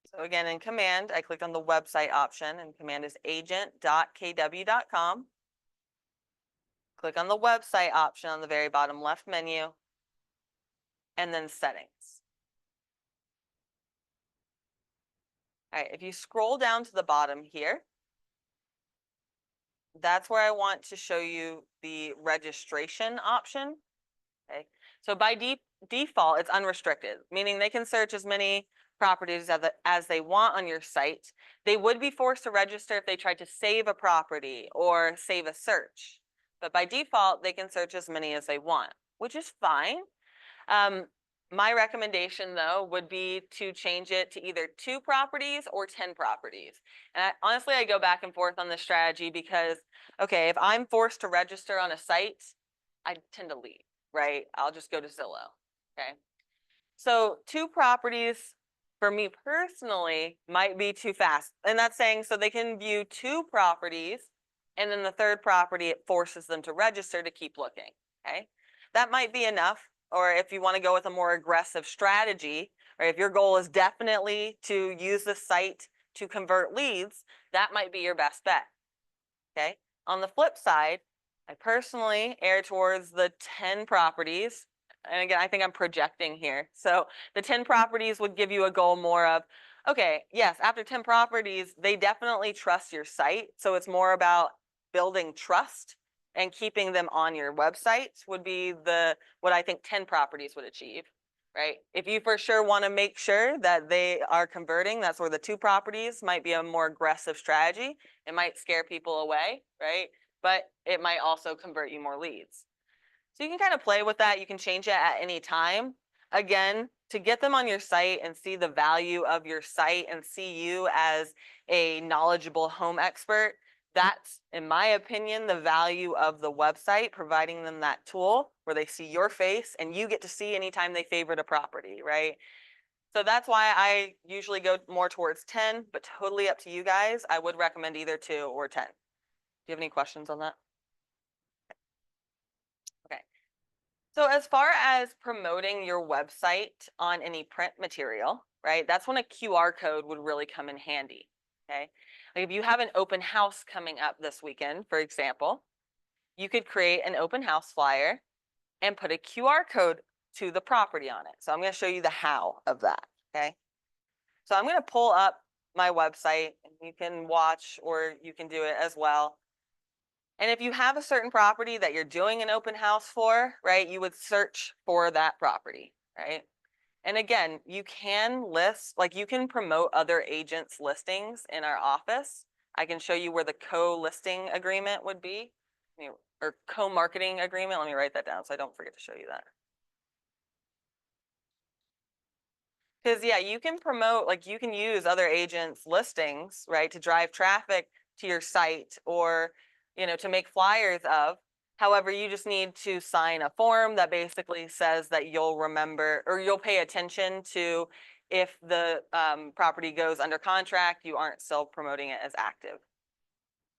So again, in command, I clicked on the website option, and command is agent.kw.com. Click on the website option on the very bottom left menu, and then settings. All right, if you scroll down to the bottom here, that's where I want to show you the registration option. Okay, so by default, it's unrestricted, meaning they can search as many properties as they want on your site. They would be forced to register if they tried to save a property or save a search. But by default, they can search as many as they want, which is fine. My recommendation, though, would be to change it to either 2 properties or 10 properties. And honestly, I go back and forth on this strategy because, okay, if I'm forced to register on a site, I tend to leave, right? I'll just go to Zillow, okay? So 2 properties for me personally might be too fast. And that's saying so they can view 2 properties, and then the 3rd property, it forces them to register to keep looking, okay? That might be enough. Or if you want to go with a more aggressive strategy, or if your goal is definitely to use the site to convert leads, that might be your best bet, okay? On the flip side, I personally err towards the 10 properties. And again, I think I'm projecting here. So the 10 properties would give you a goal more of, okay, yes, after 10 properties, they definitely trust your site. So it's more about building trust and keeping them on your website would be what I think 10 properties would achieve, right? If you for sure want to make sure that they are converting, that's where the 2 properties might be a more aggressive strategy. It might scare people away, right? But it might also convert you more leads. So you can kind of play with that. You can change it at any time. Again, to get them on your site and see the value of your site and see you as a knowledgeable home expert, that's, in my opinion, the value of the website, providing them that tool where they see your face and you get to see anytime they favorite a property, right? So that's why I usually go more towards 10, but totally up to you guys. I would recommend either 2 or 10. Do you have any questions on that? Okay. So as far as promoting your website on any print material, right, that's when a QR code would really come in handy, okay? Like if you have an open house coming up this weekend, for example, you could create an open house flyer and put a QR code to the property on it. So I'm going to show you the how of that, okay? So I'm going to pull up my website, and you can watch or you can do it as well. And if you have a certain property that you're doing an open house for, right, you would search for that property, right? And again, you can list, like you can promote other agents' listings in our office. I can show you where the co-listing agreement would be, or co-marketing agreement. Let me write that down so I don't forget to show you that. Because yeah, you can promote, like you can use other agents' listings, right, to drive traffic to your site or, to make flyers of. However, you just need to sign a form that basically says that you'll remember or you'll pay attention to if the property goes under contract, you aren't still promoting it as active.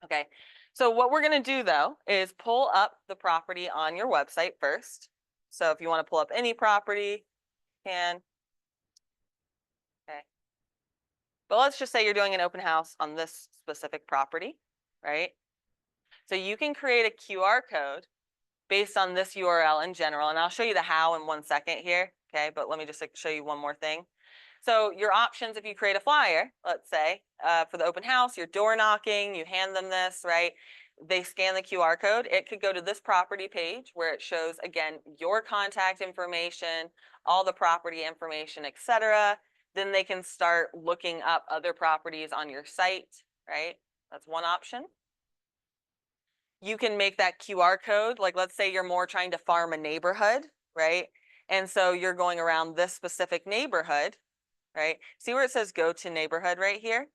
Okay, so what we're going to do though is pull up the property on your website first. So if you want to pull up any property, you can. Okay. But let's just say you're doing an open house on this specific property, right? So you can create a QR code based on this URL in general, and I'll show you the how in 1 second here, okay? But let me just show you one more thing. So your options, if you create a flyer, let's say, for the open house, you're door knocking, you hand them this, right? They scan the QR code. It could go to this property page where it shows, again, your contact information, all the property information, etc. Then they can start looking up other properties on your site, right? That's one option. You can make that QR code, like let's say you're more trying to farm a neighborhood, right? And so you're going around this specific neighborhood, right? See where it says go to neighborhood right here?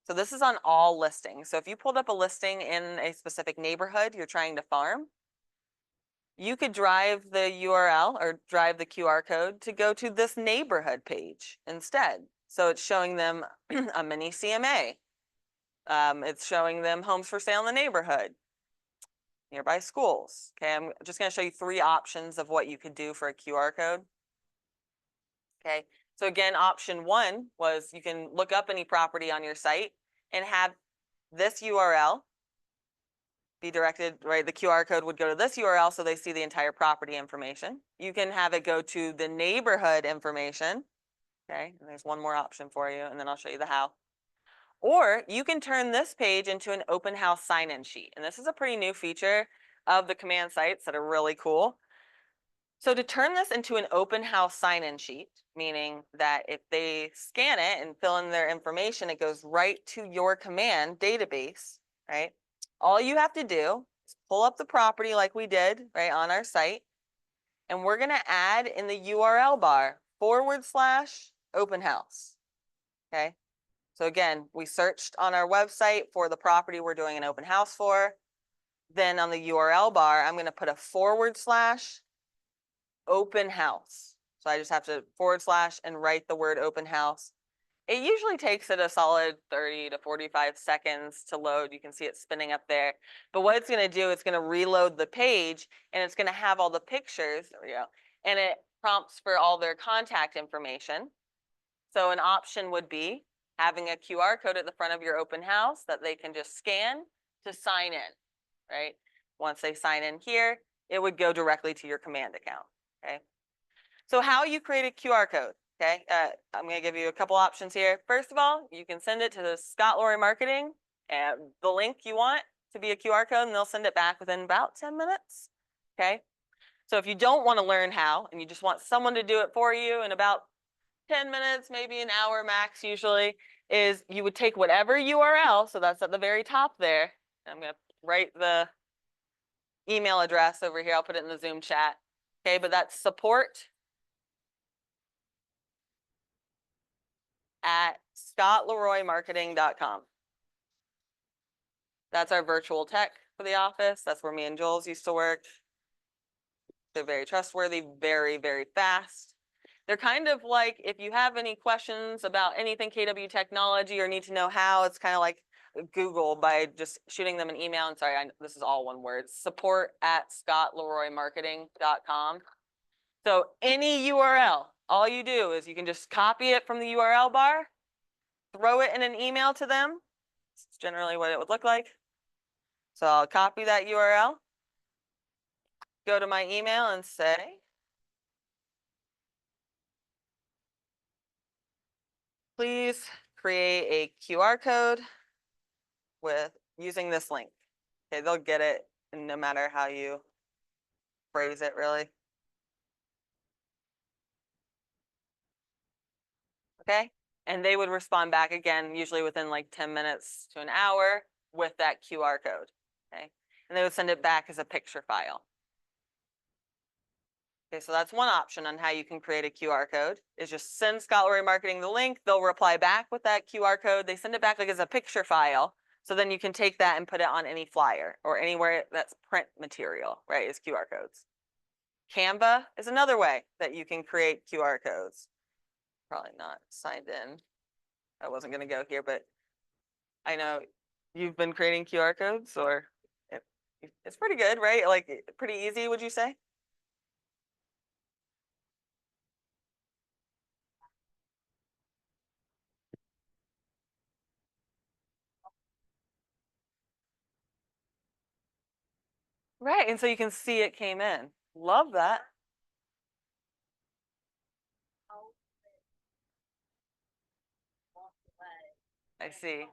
So this is on all listings. So if you pulled up a listing in a specific neighborhood you're trying to farm, you could drive the URL or drive the QR code to go to this neighborhood page instead. So it's showing them a mini CMA. It's showing them homes for sale in the neighborhood, nearby schools. Okay, I'm just going to show you 3 options of what you could do for a QR code. Okay, so again, option 1 was you can look up any property on your site and have this URL be directed, right? The QR code would go to this URL so they see the entire property information. You can have it go to the neighborhood information. Okay, and there's one more option for you, and then I'll show you the how. Or you can turn this page into an open house sign-in sheet. And this is a pretty new feature of the command sites that are really cool. So to turn this into an open house sign-in sheet, meaning that if they scan it and fill in their information, it goes right to your command database, right? All you have to do is pull up the property like we did, right, on our site, and we're going to add in the URL bar /open house, okay? So again, we searched on our website for the property we're doing an open house for. Then on the URL bar, I'm going to put a /open house. So I just have to / and write the word open house. It usually takes it a solid 30 to 45 seconds to load. You can see it spinning up there. But what it's going to do, it's going to reload the page, and it's going to have all the pictures. There we go. And it prompts for all their contact information. So an option would be having a QR code at the front of your open house that they can just scan to sign in, right? Once they sign in here, it would go directly to your command account, okay? So how you create a QR code, okay? I'm going to give you a couple options here. First of all, you can send it to the Scott Lorry Marketing, and the link you want to be a QR code, and they'll send it back within about 10 minutes, okay? So if you don't want to learn how, and you just want someone to do it for you in about 10 minutes, maybe an hour max usually, is you would take whatever URL, so that's at the very top there. I'm going to write the email address over here. I'll put it in the Zoom chat. Okay, but that's support@scottleroymarketing.com. That's our virtual tech for the office. That's where me and Jules used to work. They're very trustworthy, very, very fast. They're kind of like, if you have any questions about anything KW technology or need to know how, it's kind of like Google by just shooting them an email. And sorry, this is all one word, support@scottleroymarketing.com. So any URL, all you do is you can just copy it from the URL bar, throw it in an email to them. It's generally what it would look like. So I'll copy that URL, go to my email and say, please create a QR code with using this link. Okay, they'll get it no matter how you phrase it, really. Okay, and they would respond back again, usually within like 10 minutes to an hour with that QR code. Okay, and they would send it back as a picture file. Okay, so that's one option on how you can create a QR code, is just send Scott Lorry Marketing the link. They'll reply back with that QR code. They send it back like as a picture file. So then you can take that and put it on any flyer or anywhere that's print material, right, is QR codes. Canva is another way that you can create QR codes. Probably not signed in. I wasn't going to go here, but I know you've been creating QR codes, or it's pretty good, right? Like pretty easy, would you say? Right, and so you can see it came in. Love that. I see.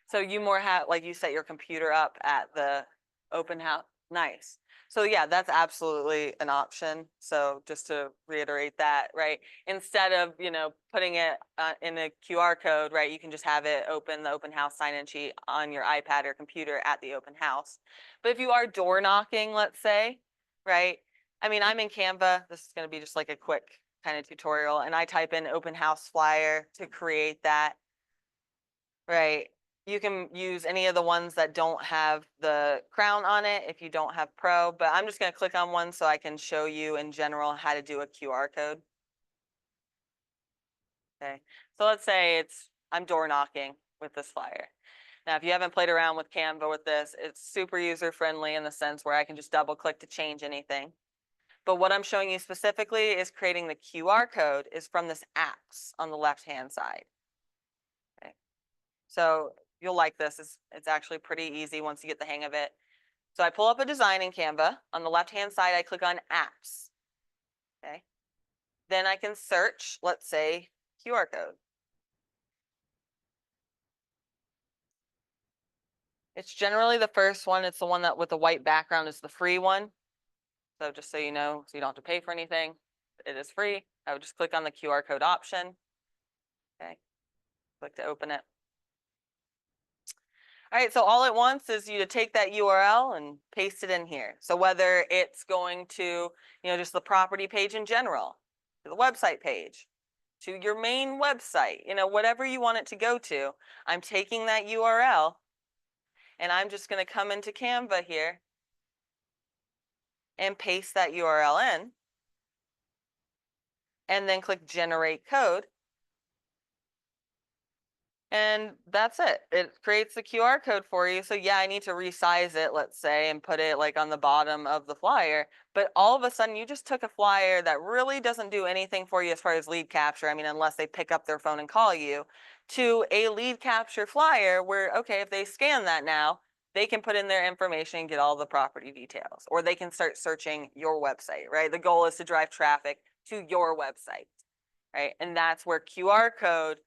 So you more have, like you set your computer up at the open house. Nice. So yeah, that's absolutely an option. So just to reiterate that, right? Instead of, putting it in a QR code, right? You can just have it open the open house sign-in sheet on your iPad or computer at the open house. But if you are door knocking, let's say, right? I mean, I'm in Canva. This is going to be just like a quick kind of tutorial, and I type in open house flyer to create that. Right. You can use any of the ones that don't have the crown on it if you don't have Pro, but I'm just going to click on one so I can show you in general how to do a QR code. Okay. So let's say I'm door knocking with this flyer. Now, if you haven't played around with Canva with this, it's super user friendly in the sense where I can just double click to change anything. But what I'm showing you specifically is creating the QR code is from this apps on the left-hand side. Okay. So you'll like this. It's actually pretty easy once you get the hang of it. So I pull up a design in Canva. On the left-hand side, I click on apps. Okay. Then I can search, let's say, QR code. It's generally the first one. It's the one that with the white background is the free one. So just so you know, so you don't have to pay for anything, it is free. I would just click on the QR code option. Okay, click to open it. All right, so all it wants is you to take that URL and paste it in here. So whether it's going to, just the property page in general, to the website page, to your main website, whatever you want it to go to, I'm taking that URL and I'm just going to come into Canva here and paste that URL in and then click generate code. And that's it. It creates the QR code for you. So yeah, I need to resize it, let's say, and put it like on the bottom of the flyer. But all of a sudden you just took a flyer that really doesn't do anything for you as far as lead capture. I mean, unless they pick up their phone and call you, to a lead capture flyer where, okay, if they scan that now, they can put in their information and get all the property details, or they can start searching your website, right? The goal is to drive traffic to your website, right? And that's where QR code,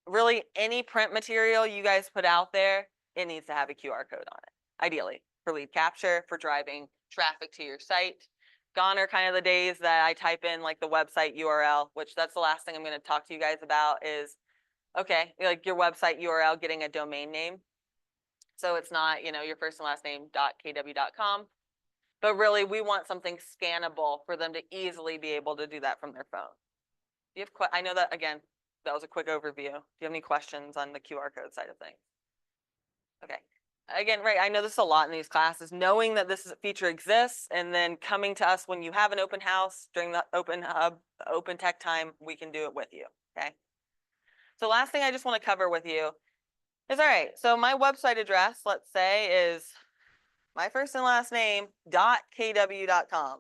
really any print material you guys put out there, it needs to have a QR code on it, ideally, for lead capture, for driving traffic to your site. Gone are kind of the days that I type in like the website URL, which that's the last thing I'm going to talk to you guys about is, okay, like your website URL getting a domain name. So it's not, your first and last name .kw.com, but really we want something scannable for them to easily be able to do that from their phone. Do you have, I know that, again, that was a quick overview. Do you have any questions on the QR code side of things? Okay. Again, right, I know this is a lot in these classes, knowing that this feature exists and then coming to us when you have an open house during the open hub, open tech time, we can do it with you, okay? So last thing I just want to cover with you is, all right, so my website address, let's say, is my first and last name .kw.com.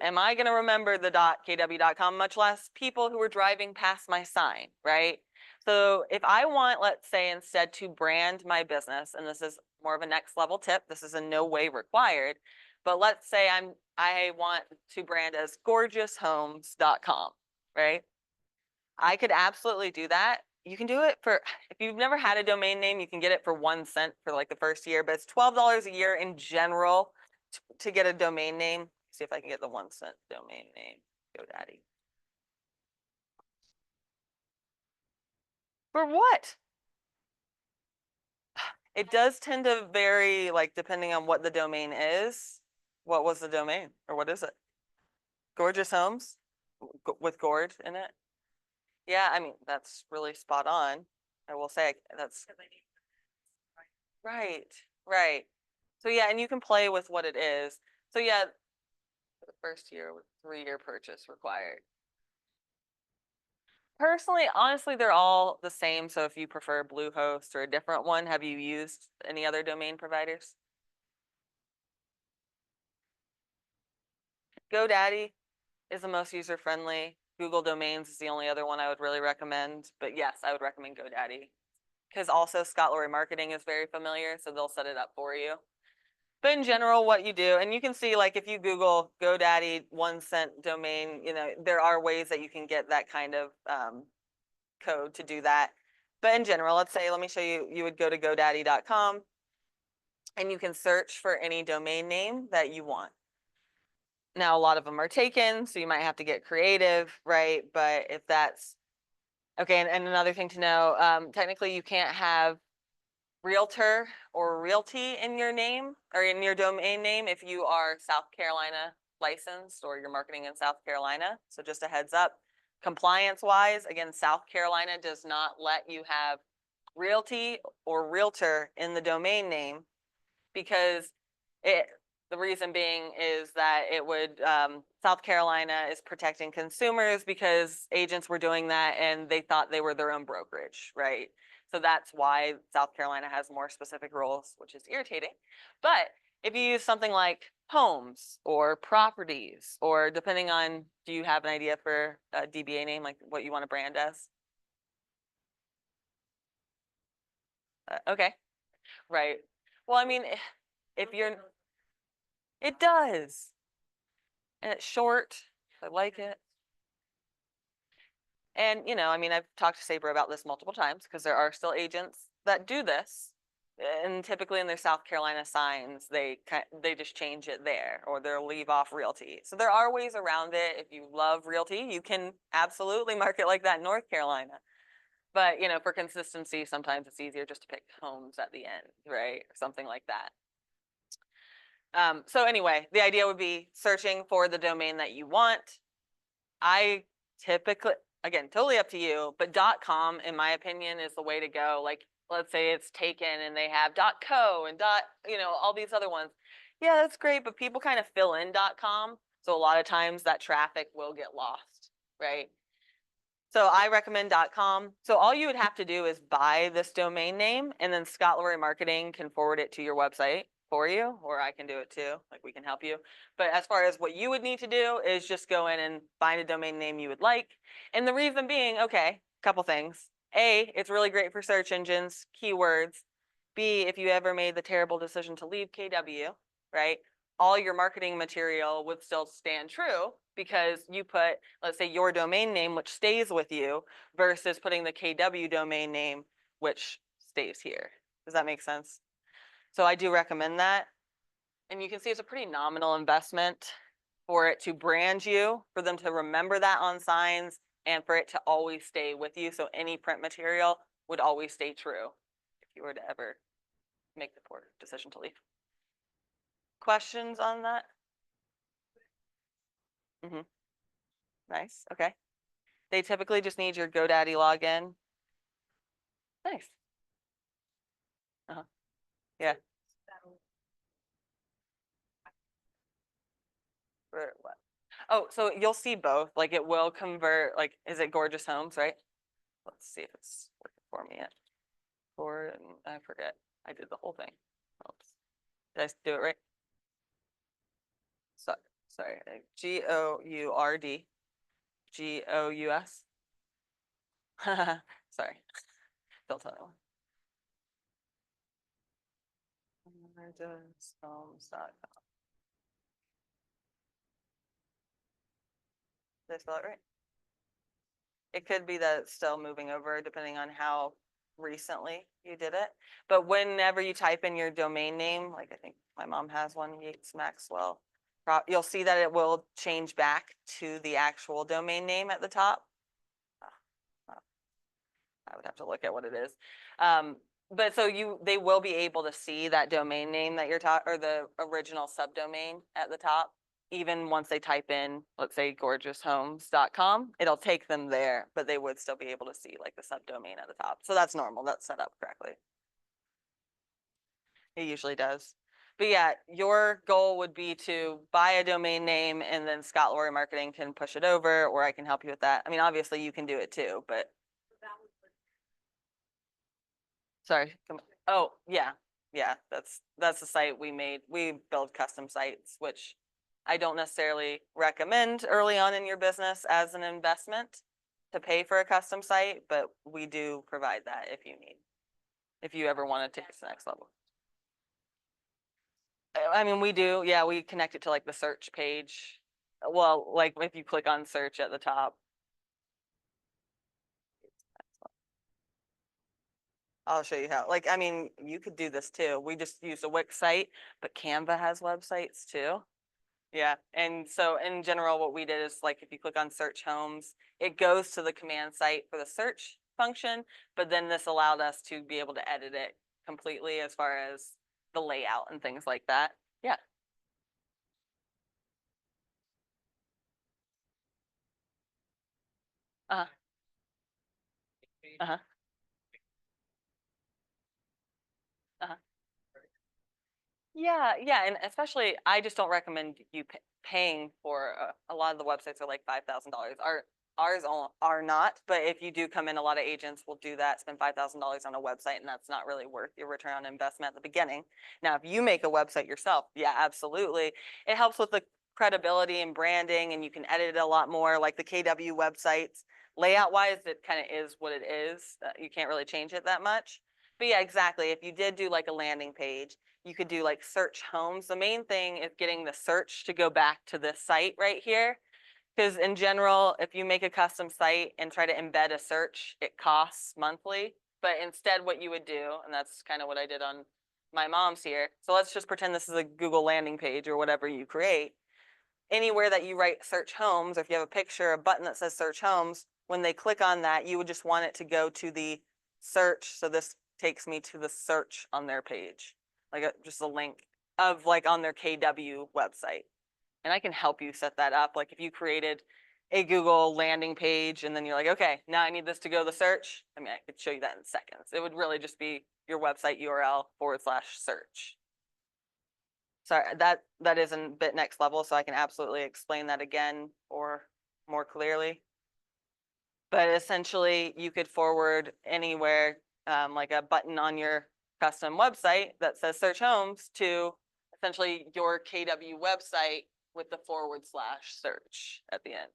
Am I going to remember the .kw.com, much less people who are driving past my sign, right? So if I want, let's say, instead to brand my business, and this is more of a next level tip, this is in no way required, but let's say I want to brand as gorgeoushomes.com, right? I could absolutely do that. You can do it for, if you've never had a domain name, you can get it for 1 cent for like the first year, but it's $12 a year in general to get a domain name. See if I can get the 1 cent domain name, GoDaddy. For what? It does tend to vary, like depending on what the domain is. What was the domain, or what is it? Gorgeous Homes with gourd in it. Yeah, I mean that's really spot on. I will say that's right, right. So yeah, and you can play with what it is. So yeah, the first year with 3-year purchase required. Personally, honestly, they're all the same. So if you prefer Bluehost or a different one, have you used any other domain providers? GoDaddy is the most user-friendly. Google Domains is the only other one I would really recommend. But yes, I would recommend GoDaddy. Because also Scott Lorry Marketing is very familiar, so they'll set it up for you. But in general, what you do, and you can see like if you Google GoDaddy 1 cent domain, there are ways that you can get that kind of code to do that. But in general, let's say, let me show you, you would go to GoDaddy.com and you can search for any domain name that you want. Now, a lot of them are taken, so you might have to get creative, right? But if that's, okay, and another thing to know, technically you can't have realtor or realty in your name or in your domain name if you are South Carolina licensed or you're marketing in South Carolina. So just a heads up, compliance wise, again, South Carolina does not let you have realty or realtor in the domain name because the reason being is that it would, South Carolina is protecting consumers because agents were doing that and they thought they were their own brokerage, right? So that's why South Carolina has more specific rules, which is irritating. But if you use something like homes or properties, or depending on, do you have an idea for a DBA name, like what you want to brand as? Okay, right. Well, I mean, if you're, it does. And it's short. I like it. And, I mean, I've talked to Sabre about this multiple times because there are still agents that do this. And typically in their South Carolina signs, they just change it there, or they'll leave off realty. So there are ways around it. If you love realty, you can absolutely market like that in North Carolina. But, you know, for consistency, sometimes it's easier just to pick homes at the end, right? Or something like that. So anyway, the idea would be searching for the domain that you want. I typically, again, totally up to you, but .com, in my opinion, is the way to go. Like, let's say it's taken and they have .co and you know, all these other ones. Yeah, that's great, but people kind of fill in .com. So a lot of times that traffic will get lost, right? So I recommend .com. So all you would have to do is buy this domain name, and then Scott Lowry Marketing can forward it to your website for you, or I can do it too. Like, we can help you. But as far as what you would need to do is just go in and find a domain name you would like. And the reason being, okay, a couple things. A, it's really great for search engines, keywords. B, if you ever made the terrible decision to leave KW, right? All your marketing material would still stand true because you put, let's say, your domain name, which stays with you, versus putting the KW domain name, which stays here. Does that make sense? So I do recommend that. And you can see it's a pretty nominal investment for it to brand you, for them to remember that on signs, and for it to always stay with you. So any print material would always stay true if you were to ever make the poor decision to leave. Questions on that? Mm-hmm. Nice. Okay. They typically just need your GoDaddy login. Nice. Uh-huh. Yeah. For what? Oh, so you'll see both. Like, it will convert. Like, is it Gorgeous Homes, right? Let's see if it's working for me yet. I forget. I did the whole thing. Oops. Did I do it right? So, sorry. GOURD. GOUS. Sorry. Don't tell anyone. GorgeousHomes.com. Did I spell it right? It could be that it's still moving over depending on how recently you did it. But whenever you type in your domain name, like I think my mom has one, Yates Maxwell, you'll see that it will change back to the actual domain name at the top. I would have to look at what it is. But so they will be able to see that domain name that you're talking, or the original subdomain at the top. Even once they type in, let's say, gorgeoushomes.com, it'll take them there, but they would still be able to see like the subdomain at the top. So that's normal. That's set up correctly. It usually does. But yeah, your goal would be to buy a domain name, and then Scott Lowry Marketing can push it over, or I can help you with that. I mean, obviously you can do it too, but sorry. Oh, yeah. Yeah, that's the site we made. We build custom sites, which I don't necessarily recommend early on in your business as an investment to pay for a custom site, but we do provide that if you need, if you ever want to take it to the next level. I mean, we do. Yeah, we connect it to like the search page. Well, like if you click on search at the top. I'll show you how. Like, I mean, you could do this too. We just use a Wix site, but Canva has websites too. Yeah, and so in general, what we did is, like, if you click on search homes, it goes to the command site for the search function, but then this allowed us to be able to edit it completely as far as the layout and things like that. Yeah. Uh-huh. Uh-huh. Uh-huh. Yeah, yeah, and especially I just don't recommend you paying for a lot of the websites are like $5,000. Ours are not, but if you do come in, a lot of agents will do that, spend $5,000 on a website, and that's not really worth your return on investment at the beginning. Now, if you make a website yourself, yeah, absolutely. It helps with the credibility and branding, and you can edit it a lot more, like the KW websites. Layout wise, it kind of is what it is. You can't really change it that much. But yeah, exactly. If you did do like a landing page, you could do like search homes. The main thing is getting the search to go back to this site right here. Because in general, if you make a custom site and try to embed a search, it costs monthly But instead what you would do, and that's kind of what I did on my mom's here. So let's just pretend this is a Google landing page or whatever you create. Anywhere that you write search homes, or if you have a picture, a button that says search homes, when they click on that, you would just want it to go to the search. So this takes me to the search on their page, like just a link of like on their KW website. And I can help you set that up. Like if you created a Google landing page and then you're like, okay, now I need this to go to the search. I mean, I could show you that in seconds. It would really just be your website URL/search. Sorry, that is a bit next level, so I can absolutely explain that again or more clearly. But essentially, you could forward anywhere, like a button on your custom website that says search homes to essentially your KW website with the /search at the end.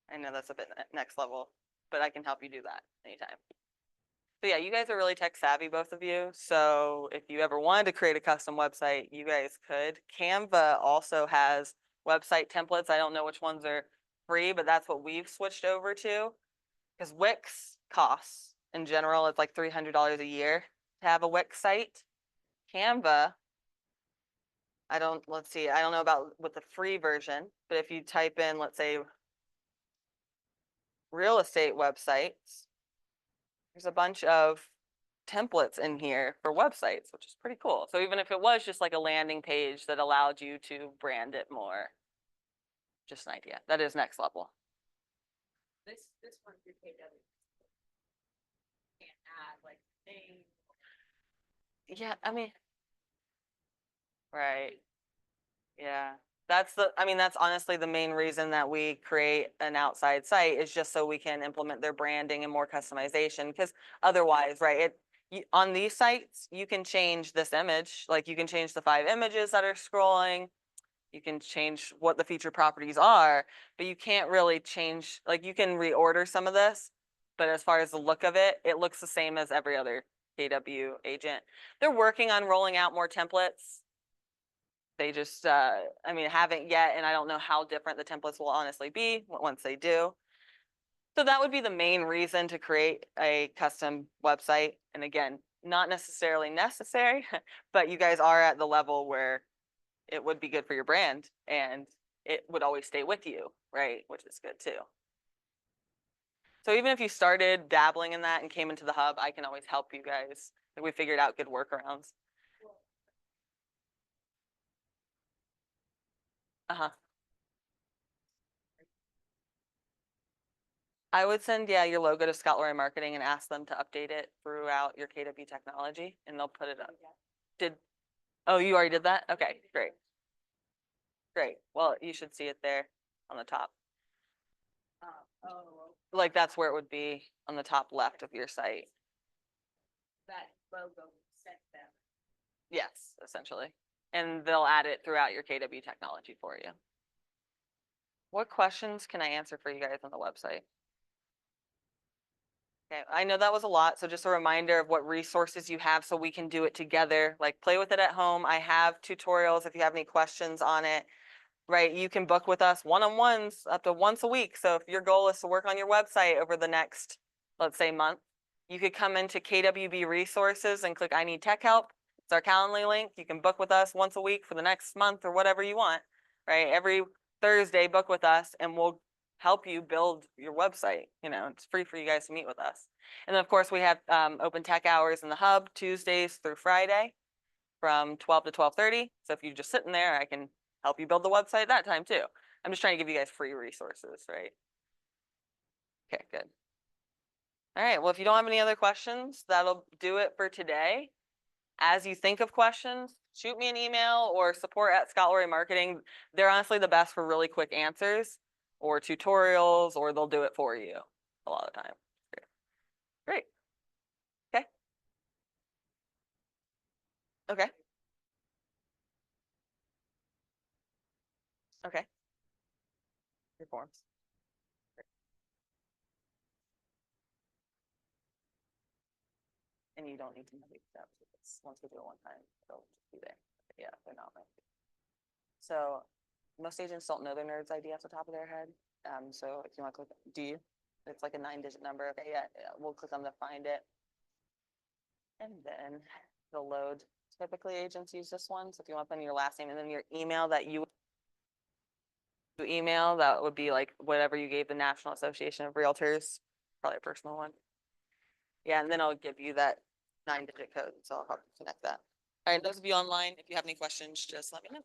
I know that's a bit next level, but I can help you do that anytime. So yeah, you guys are really tech savvy, both of you. So if you ever wanted to create a custom website, you guys could. Canva also has website templates. I don't know which ones are free, but that's what we've switched over to. Because Wix costs, in general, it's like $300 a year to have a Wix site. Canva, let's see, I don't know about with the free version, but if you type in, let's say, real estate websites, there's a bunch of templates in here for websites, which is pretty cool. So even if it was just like a landing page that allowed you to brand it more, just an idea. That is next level. This one through KW can't add like name. Yeah, I mean, right. Yeah. That's honestly the main reason that we create an outside site is just so we can implement their branding and more customization. Because otherwise, right, on these sites, you can change this image. Like you can change the 5 images that are scrolling. You can change what the featured properties are, but you can't really change, like you can reorder some of this, but as far as the look of it, it looks the same as every other KW agent. They're working on rolling out more templates. They just, I mean, haven't yet, and I don't know how different the templates will honestly be once they do. So that would be the main reason to create a custom website. And again, not necessarily necessary, but you guys are at the level where it would be good for your brand and it would always stay with you, right? Which is good too. So even if you started dabbling in that and came into the hub, I can always help you guys. Like we figured out good workarounds. Uh-huh. I would send, yeah, your logo to Scott Lorry Marketing and ask them to update it throughout your KW technology and they'll put it up. Oh, you already did that? Okay, great. Great. Well, you should see it there on the top. Oh, Like that's where it would be on the top left of your site. that logo sent them. Yes, essentially. And they'll add it throughout your KW technology for you. What questions can I answer for you guys on the website? Okay, I know that was a lot, so just a reminder of what resources you have so we can do it together. Like play with it at home. I have tutorials if you have any questions on it, right? You can book with us one-on-ones up to once a week. So if your goal is to work on your website over the next, let's say, month, you could come into KWB resources and click I need tech help. It's our Calendly link. You can book with us once a week for the next month or whatever you want, right? Every Thursday, book with us and we'll help you build your website. You know, it's free for you guys to meet with us. And then of course we have open tech hours in the hub Tuesdays through Friday from 12 to 12:30. So if you're just sitting there, I can help you build the website at that time too. I'm just trying to give you guys free resources, right? Okay, good. All right, well, if you don't have any other questions, that'll do it for today. As you think of questions, shoot me an email or support@Scott Lorry Marketing. They're honestly the best for really quick answers or tutorials, or they'll do it for you a lot of the time. Great. Okay. Okay. Okay. Your forms. And you don't need to know the steps. Once we do it one time, it'll just be there. But yeah, they're not meant to. So most agents don't know their NERDS ID off the top of their head. So if you want to click, do you? it's like a 9-digit number. Okay, yeah, we'll click on to find it. And then the load, typically agents use this one. So if you want to put in your last name and then your email that you email, that would be like whatever you gave the National Association of Realtors, probably a personal one. Yeah, and then I'll give you that 9-digit code. So I'll help you connect that. All right, those of you online, if you have any questions, just let me know.